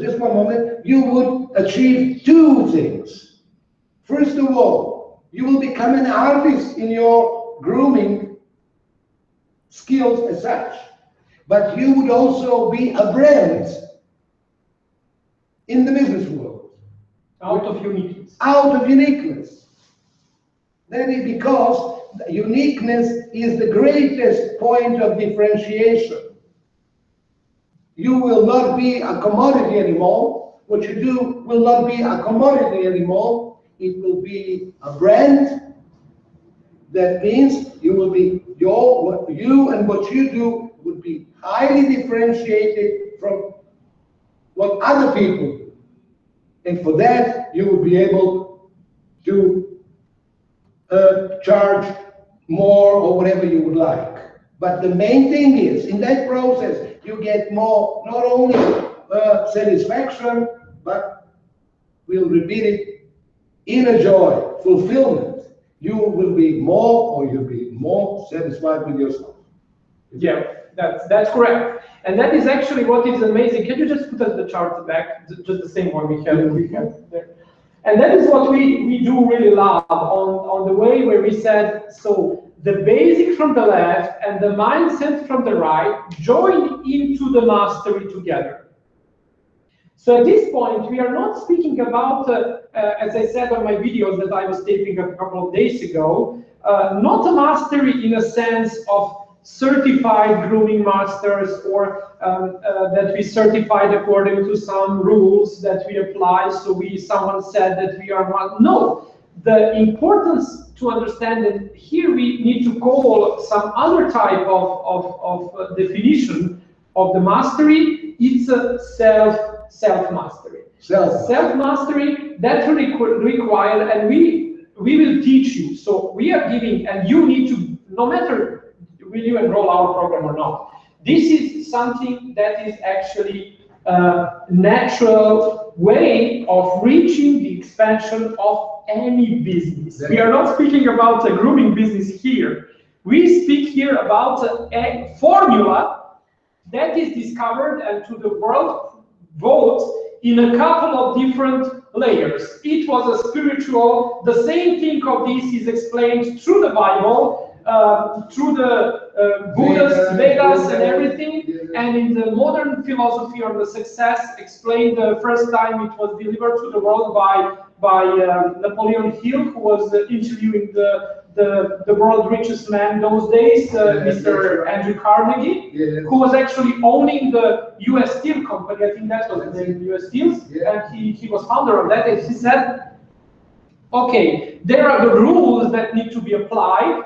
just one moment, you would achieve two things. First of all, you will become an artist in your grooming skills as such, but you would also be a brand in the business world. Out of uniqueness. Out of uniqueness. That is because uniqueness is the greatest point of differentiation. You will not be a commodity anymore. What you do will not be a commodity anymore. It will be a brand. That means you will be what you do would be highly differentiated from what other people do. And for that, you will be able to charge more or whatever you would like. But the main thing is, in that process, you get more, not only satisfaction, but we'll repeat it, inner joy, fulfillment. You will be you'll be more satisfied with yourself. Yeah, that's correct. And that is actually what is amazing. Can you just put us the charts back, just the same one we have there? And that is what we do really love on the way where we said, so the basic from the left and the mindset from the right join into the mastery together. So at this point, we are not speaking about, as I said on my videos that I was taping a couple of days ago, not a mastery in a sense of certified grooming masters or that we certified according to some rules that we apply. So someone said that we are one. No, the importance to understand that here we need to call some other type of definition of the mastery. It's a self-mastery. Self-mastery that require, and we will teach you. So we are giving, and you need to, no matter will you enroll our program or not. This is something that is actually a natural way of reaching the expansion of any business. We are not speaking about a grooming business here. We speak here about a formula that is discovered and to the world votes in a couple of different layers. It was a spiritual, the same thing of this is explained through the Bible, through the Buddhas, Vedas, and everything. And in the modern philosophy on the success, explained the first time it was delivered to the world by Napoleon Hill, who was interviewing the world richest man those days, Mr. Andrew Carnegie, who was actually owning the U.S. Steel company. I think that was the name, U.S. Steel, and he was founder of that. And he said, okay, there are the rules that need to be applied,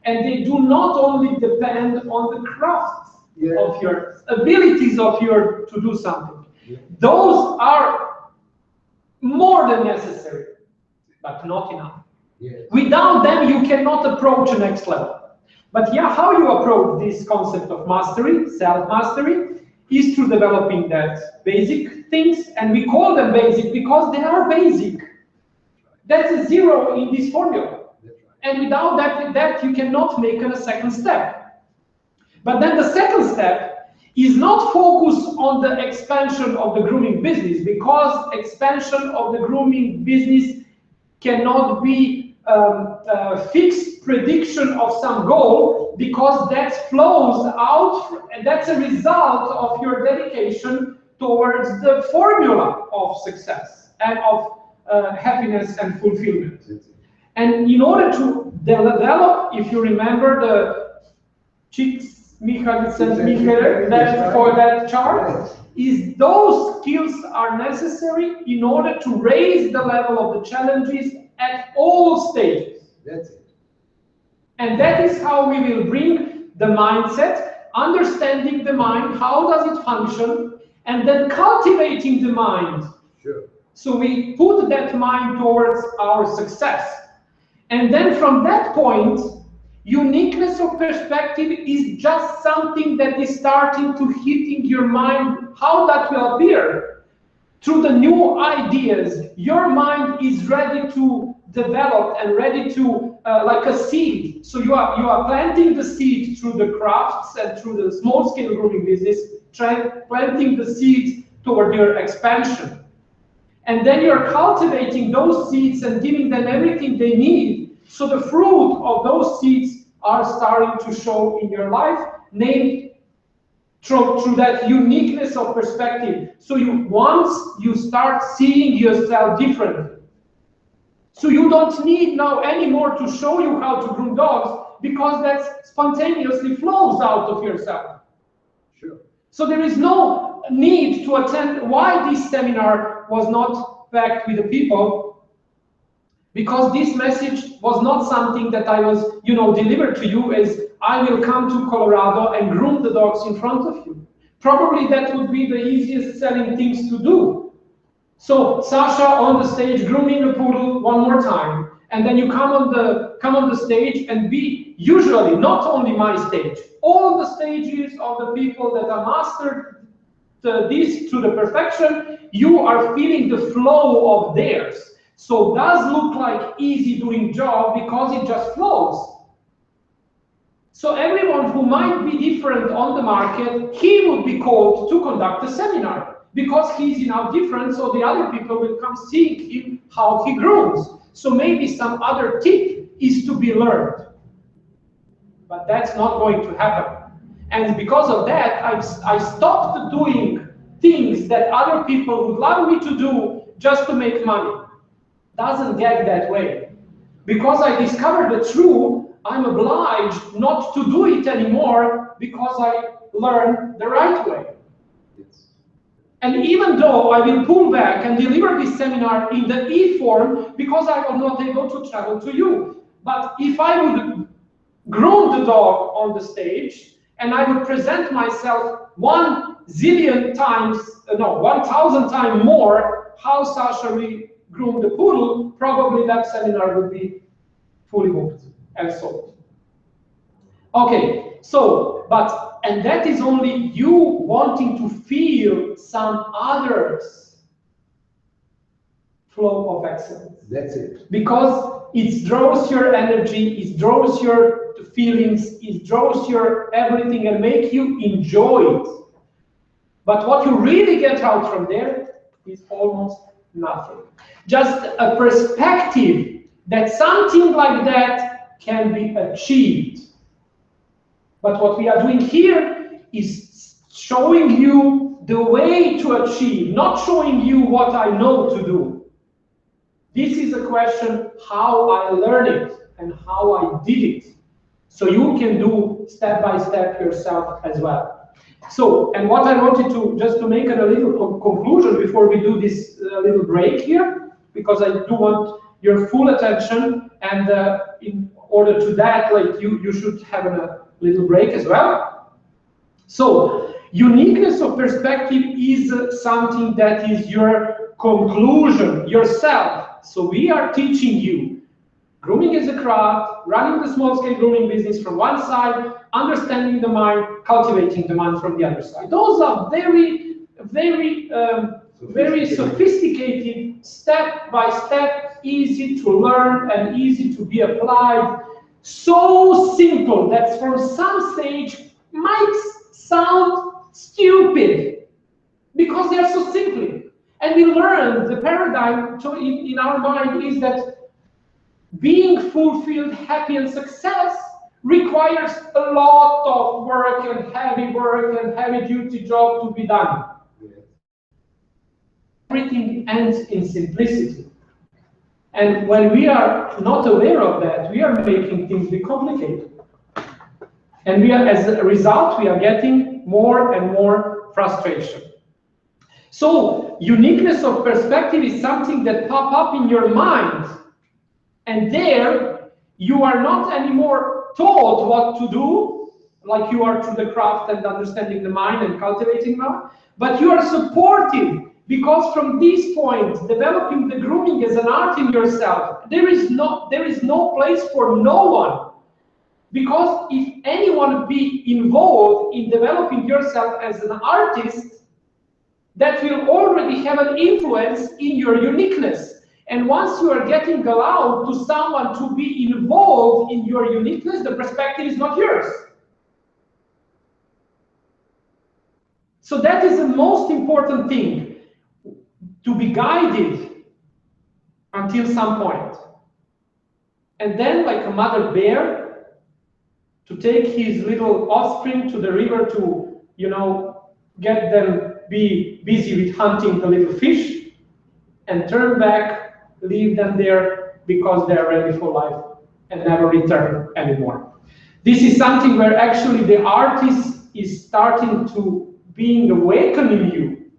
and they do not only depend on the craft of your abilities to do something. Those are more than necessary, but not enough. Without them, you cannot approach the next level. But yeah, how you approach this concept of mastery, self-mastery, is through developing that basic things, and we call them basic because they are basic. That's a zero in this formula. And without that you cannot make a second step. But then the second step is not focused on the expansion of the grooming business, because expansion of the grooming business cannot be a fixed prediction of some goal, because that flows out, and that's a result of your dedication towards the formula of success and of happiness and fulfillment. And in order to develop, if you remember the chicks Michael sent me here for that chart, is those skills are necessary in order to raise the level of the challenges at all stages. That's it. And that is how we will bring the mindset, understanding the mind, how does it function, and then cultivating the mind. Sure. So we put that mind towards our success. And then from that point, uniqueness of perspective is just something that is starting to hit in your mind. How that will appear? Through the new ideas. Your mind is ready to develop and ready to, like a seed. So you are planting the seed through the crafts and through the small-scale grooming business, planting the seeds toward your expansion. And then you're cultivating those seeds and giving them everything they need. So the fruit of those seeds are starting to show in your life, named through that uniqueness of perspective. So once you start seeing yourself differently. So you don't need now anymore to show you how to groom dogs, because that spontaneously flows out of yourself. Sure. So there is no need to attend. Why this seminar was not packed with the people? Because this message was not something that I was, delivered to you as I will come to Colorado and groom the dogs in front of you. Probably that would be the easiest selling things to do. So Sasha on the stage grooming a poodle one more time, and then you come on the stage and be usually not only my stage, all the stages of the people that are mastered this to the perfection. You are feeling the flow of theirs. So it does look like easy doing job because it just flows. So everyone who might be different on the market, he would be called to conduct a seminar because he's enough different, so the other people will come seeing him how he grooms. So maybe some other tip is to be learned. But that's not going to happen. And because of that, I stopped doing things that other people would love me to do just to make money. Doesn't get that way. Because I discovered the truth, I'm obliged not to do it anymore because I learned the right way. Yes. And even though I will pull back and deliver this seminar in the e-form because I was not able to travel to you. But if I would groom the dog on the stage and I would present myself 1,000 times more how Sasha will groom the poodle, probably that seminar would be fully booked and sold. Okay, so, and that is only you wanting to feel some others' flow of excellence. That's it. Because it draws your energy, it draws your feelings, it draws your everything and make you enjoy it. But what you really get out from there is almost nothing. Just a perspective that something like that can be achieved. But what we are doing here is showing you the way to achieve, not showing you what I know to do. This is a question how I learned it and how I did it. So you can do step by step yourself as well. So, and what I wanted to, just to make a little conclusion before we do this little break here, because I do want your full attention, and in order to that, like you should have a little break as well. So, uniqueness of perspective is something that is your conclusion, yourself. So we are teaching you grooming as a craft, running the small-scale grooming business from one side, understanding the mind, cultivating the mind from the other side. Those are very, very, very sophisticated, step-by-step, easy to learn and easy to be applied. So simple that from some stage might sound stupid because they are so simple. And we learn the paradigm in our mind is that being fulfilled, happy, and success requires a lot of work and heavy-duty job to be done. Everything ends in simplicity. And when we are not aware of that, we are making things be complicated. And we are, as a result, we are getting more and more frustration. So, uniqueness of perspective is something that pops up in your mind. And there, you are not anymore told what to do, like you are through the craft and understanding the mind and cultivating mind, but you are supported, because from this point, developing the grooming as an art in yourself, there is no place for no one. Because if anyone be involved in developing yourself as an artist, that will already have an influence in your uniqueness. And once you are getting allowed to someone to be involved in your uniqueness, the perspective is not yours. So that is the most important thing, to be guided until some point. And then, like a mother bear, to take his little offspring to the river to, get them be busy with hunting the little fish, and turn back, leave them there because they're ready for life and never return anymore. This is something where actually the artist is starting to being awakened in you.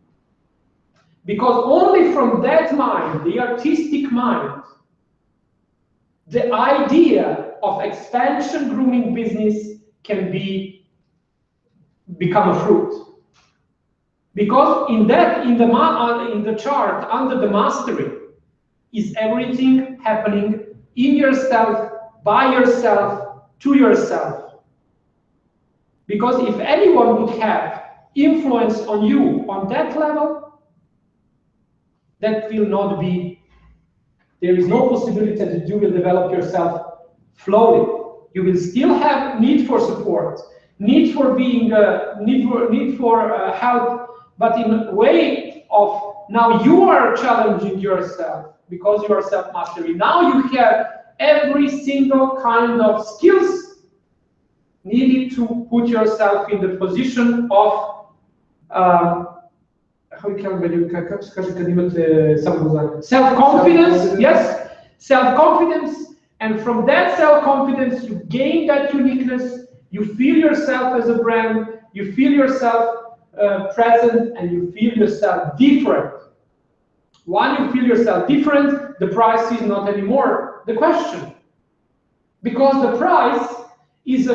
Because only from that mind, the artistic mind, the idea of expansion grooming business can become a fruit. Because in the chart under the mastery is everything happening in yourself, by yourself, to yourself. Because if anyone would have influence on you on that level, that will not be, there is no possibility that you will develop yourself slowly. You will still have need for support, need for being, need for help, but in a way of now you are challenging yourself because you are self-mastery. Now you have every single kind of skills needed to put yourself in the position of self-confidence, yes, self-confidence, and from that self-confidence you gain that uniqueness, you feel yourself as a brand, you feel yourself present, and you feel yourself different. When you feel yourself different, the price is not anymore the question. Because the price is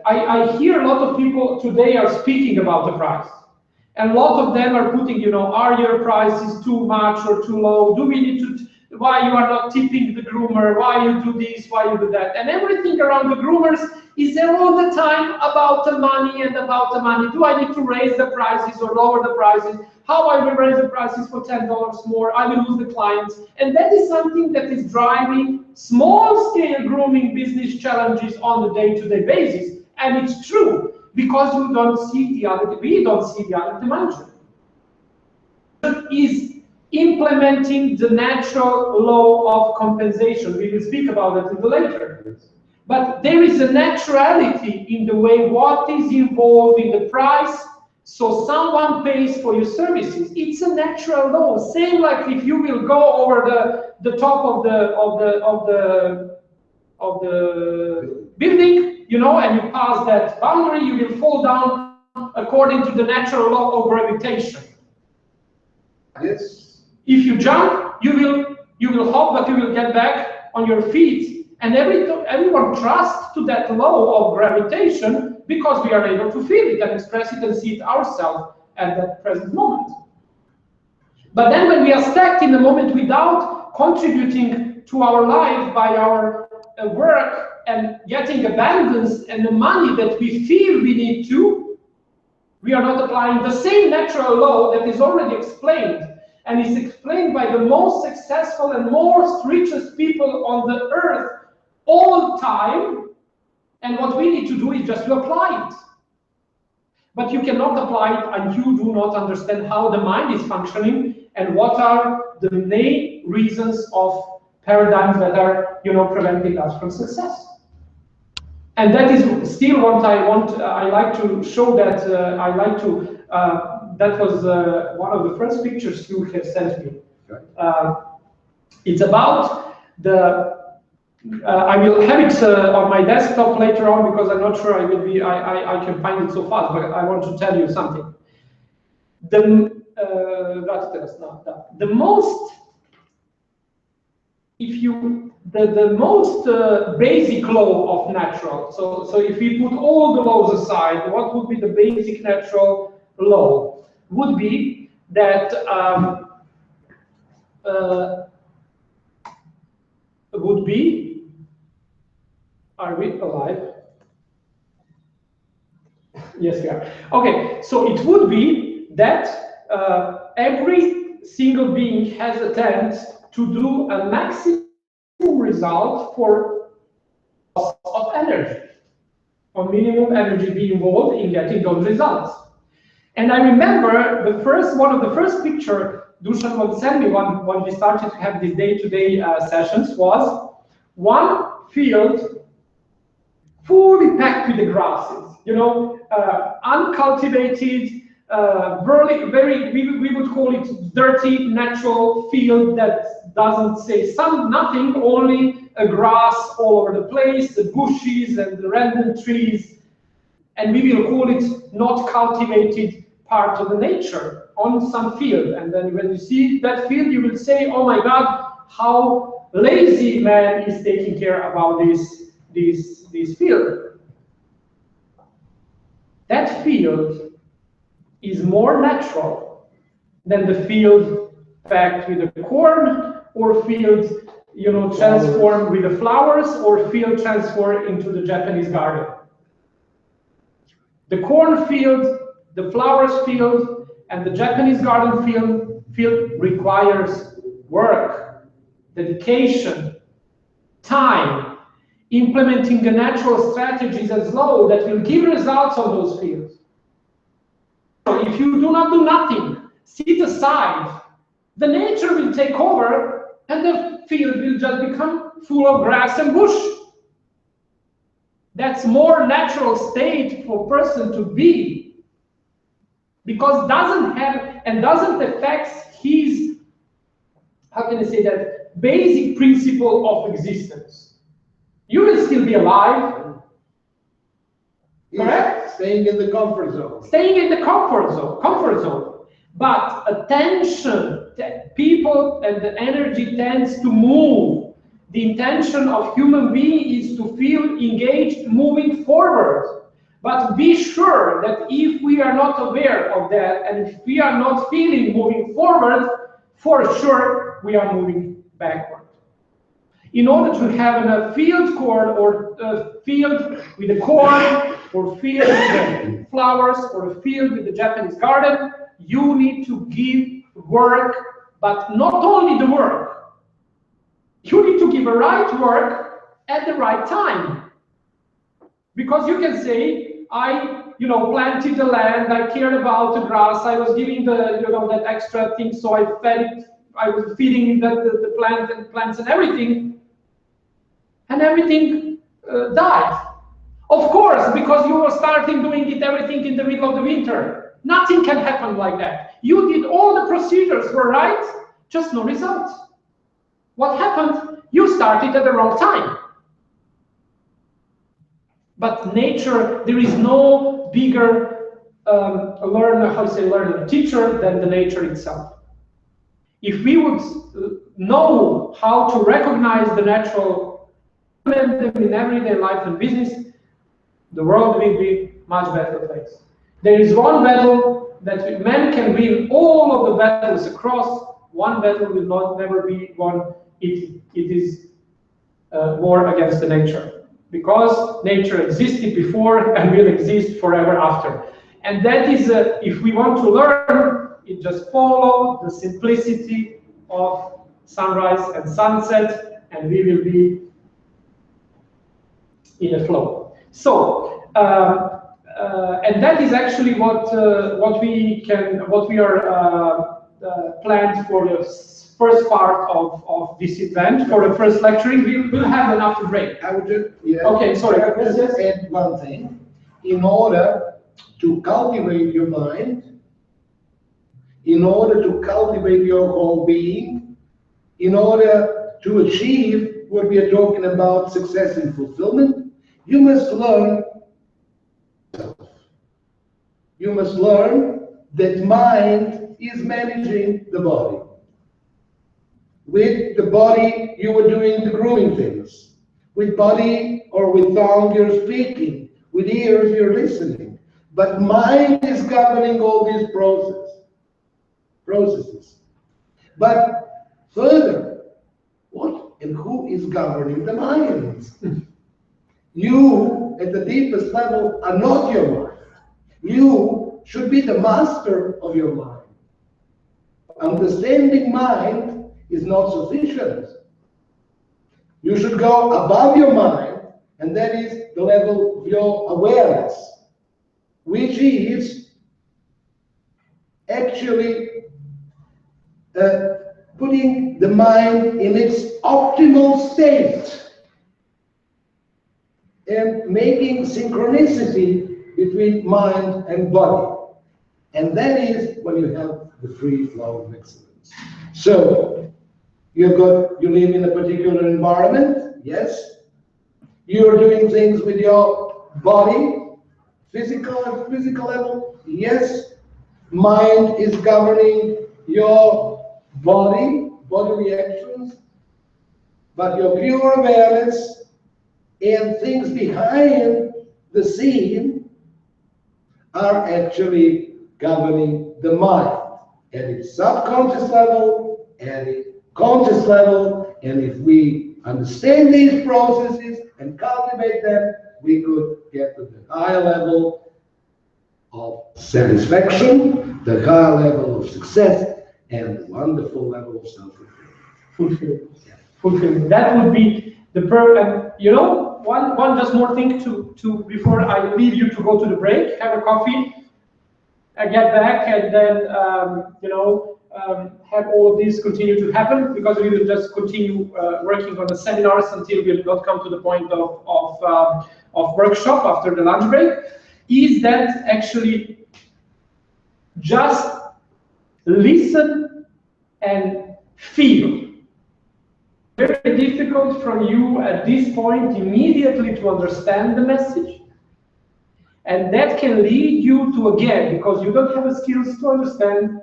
I hear a lot of people today are speaking about the price. And a lot of them are putting, are your prices too much or too low? Do we need to, why you are not tipping the groomer? Why you do this? Why you do that? And everything around the groomers is there all the time about the money and about the money. Do I need to raise the prices or lower the prices? How I will raise the prices for $10 more? I will lose the clients. And that is something that is driving small-scale grooming business challenges on a day-to-day basis. And it's true. Because you don't see the other, we don't see the other dimension. Is implementing the natural law of compensation. We will speak about it in the later. But there is a naturality in the way what is involved in the price, so someone pays for your services. It's a natural law. Same like if you will go over the top of the building, you know, and you pass that boundary, you will fall down according to the natural law of gravitation. Yes. If you jump, you will hop, but you will get back on your feet. And everyone trusts to that law of gravitation because we are able to feel it and express it and see it ourselves at that present moment. But then when we are stuck in the moment without contributing to our life by our work and getting abundance and the money that we feel we need to, we are not applying the same natural law that is already explained and is explained by the most successful and most richest people on the earth all time, and what we need to do is just to apply it. But you cannot apply it and you do not understand how the mind is functioning and what are the main reasons of paradigms that are, you know, preventing us from success. And that is still what I like to show that that was one of the first pictures you have sent me. It's about the I will have it on my desktop later on because I'm not sure I can find it so fast, but I want to tell you something. The most, the most basic law of natural. So if we put all the laws aside, what would be the basic natural law? Would be that are we alive? Yes, we are. Okay, so it would be that every single being has a tendency to do a maximum result for loss of energy, or minimum energy be involved in getting those results. And I remember one of the first picture Dusan would send me when we started to have these day-to-day sessions was one field fully packed with the grasses, you know, uncultivated, we would call it dirty natural field that doesn't say nothing, only a grass all over the place, the bushes and the random trees, and we will call it not cultivated part of the nature on some field. And then when you see that field, you will say, oh my God, how lazy man is taking care about this field. That field is more natural than the field packed with the corn, or field, you know, transformed with the flowers, or field transformed into the Japanese garden. The corn field, the flowers field, and the Japanese garden field requires work, dedication, time, implementing the natural strategies as law that will give results on those fields. If you do not do nothing, sit aside, the nature will take over and the field will just become full of grass and bush. That's more natural state for a person to be, because doesn't affect his, how can I say that, basic principle of existence. You will still be alive, correct? Staying in the comfort zone. Staying in the comfort zone. But attention, people and the energy tends to move. The intention of human being is to feel engaged, moving forward. But be sure that if we are not aware of that, and if we are not feeling moving forward, for sure we are moving backward. In order to have a field corn, or a field with the corn, or field with the flowers, or a field with the Japanese garden, you need to give work, but not only the work. You need to give a right work at the right time. Because you can say, I, planted the land, I cared about the grass, I was giving that extra thing, so I fed it I was feeding the plants and everything died. Of course, because you were starting doing everything in the middle of the winter. Nothing can happen like that. You did all the procedures were right, just no results. What happened? You started at the wrong time. But nature, there is no bigger teacher than the nature itself. If we would know how to recognize the natural element in everyday life and business, the world will be much better place. There is one battle that man can win all of the battles across. One battle will never be won. It is war against the nature, because nature existed before and will exist forever after. And that is, if we want to learn, it just follow the simplicity of sunrise and sunset, and we will be in a flow. So, and that is actually what we are planned for the first part of this event. For the first lecturing, we'll have an after break. I would just, Okay, sorry. Just add one thing. In order to cultivate your mind, in order to cultivate your whole being, in order to achieve what we are talking about, success and fulfillment, you must learn. You must learn that mind is managing the body. With the body, you are doing the grooming things. With body or with tongue, you're speaking. With ears, you're listening. But mind is governing all these processes. But further, what and who is governing the mind? You, at the deepest level, are not your mind. You should be the master of your mind. Understanding mind is not sufficient. You should go above your mind, and that is the level of your awareness, which is actually putting the mind in its optimal state and making synchronicity between mind and body. And that is when you have the free flow of excellence. So, you live in a particular environment, yes. You're doing things with your body, physical level, yes. Mind is governing your body reactions, but your pure awareness and things behind the scene are actually governing the mind at its subconscious level, at its conscious level, and if we understand these processes and cultivate them, we could get to the higher level of satisfaction, the higher level of success, and the wonderful level of self-fulfillment. Fulfillment. That would be the one just more thing to before I leave you to go to the break, have a coffee, and get back, and then have all of these continue to happen, because we will just continue working on the seminars until we will not come to the point of workshop after the lunch break. Is that actually just listen and feel. Very difficult from you at this point immediately to understand the message. And that can lead you to, again, because you don't have the skills to understand,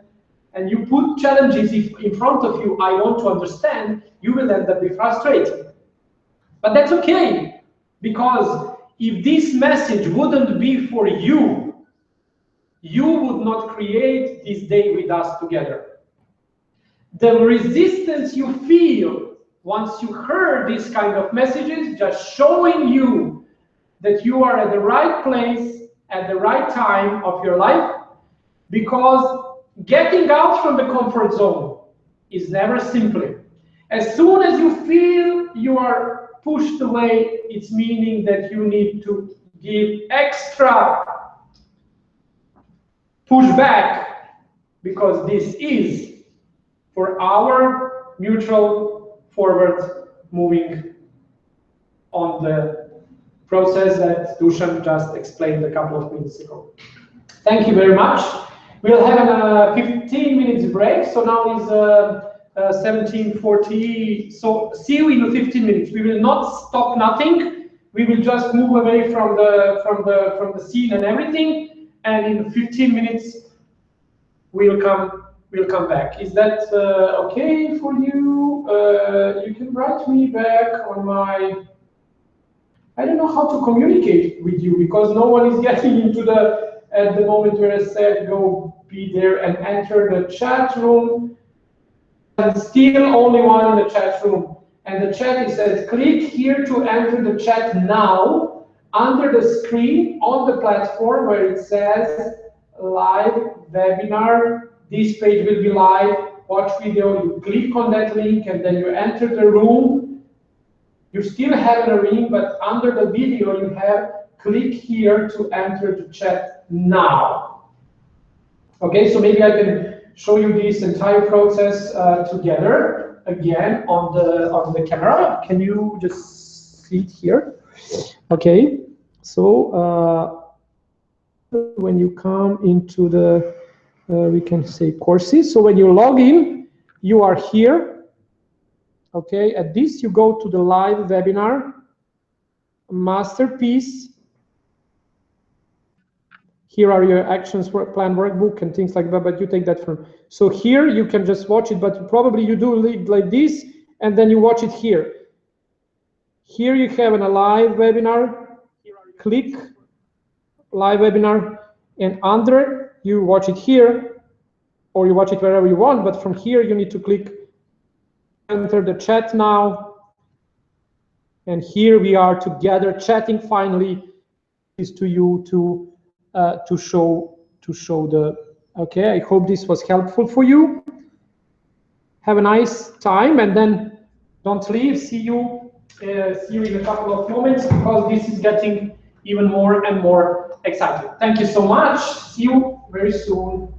and you put challenges in front of you, I want to understand, you will end up being frustrated. But that's okay, because if this message wouldn't be for you, you would not create this day with us together. The resistance you feel once you heard these kind of messages, just showing you that you are at the right place at the right time of your life, because getting out from the comfort zone is never simple. As soon as you feel you are pushed away, it's meaning that you need to give extra pushback, because this is for our mutual forward moving on the process that Dusan just explained a couple of minutes ago. Thank you very much. We'll have a 15 minutes break. So now is 17:40. So see you in 15 minutes. We will not stop nothing. We will just move away from the scene and everything. And in 15 minutes we'll come back. Is that okay for you? You can write me back on my. I don't know how to communicate with you because no one is getting into at the moment where I said go be there and enter the chat room. And still only one in the chat room. And the chat, it says, click here to enter the chat now under the screen on the platform where it says live webinar. This page will be live, watch video. You click on that link and then you enter the room. You still have a ring, but under the video you have click here to enter the chat now. Okay, so maybe I can show you this entire process together again on the camera. Can you just see it here? Okay, so when you come into the we can say courses. So when you log in, you are here. Okay, at this you go to the live webinar, MasterPiece. Here are your actions for plan workbook and things like that, but you take that from. So here you can just watch it, but probably you do it like this, and then you watch it here. Here you have a live webinar. Click live webinar, and under you watch it here, or you watch it wherever you want. But from here you need to click enter the chat now, and here we are together chatting. Finally, is to you to show the. Okay, I hope this was helpful for you. Have a nice time, and then don't leave. See you in a couple of moments because this is getting even more and more exciting. Thank you so much. See you very soon.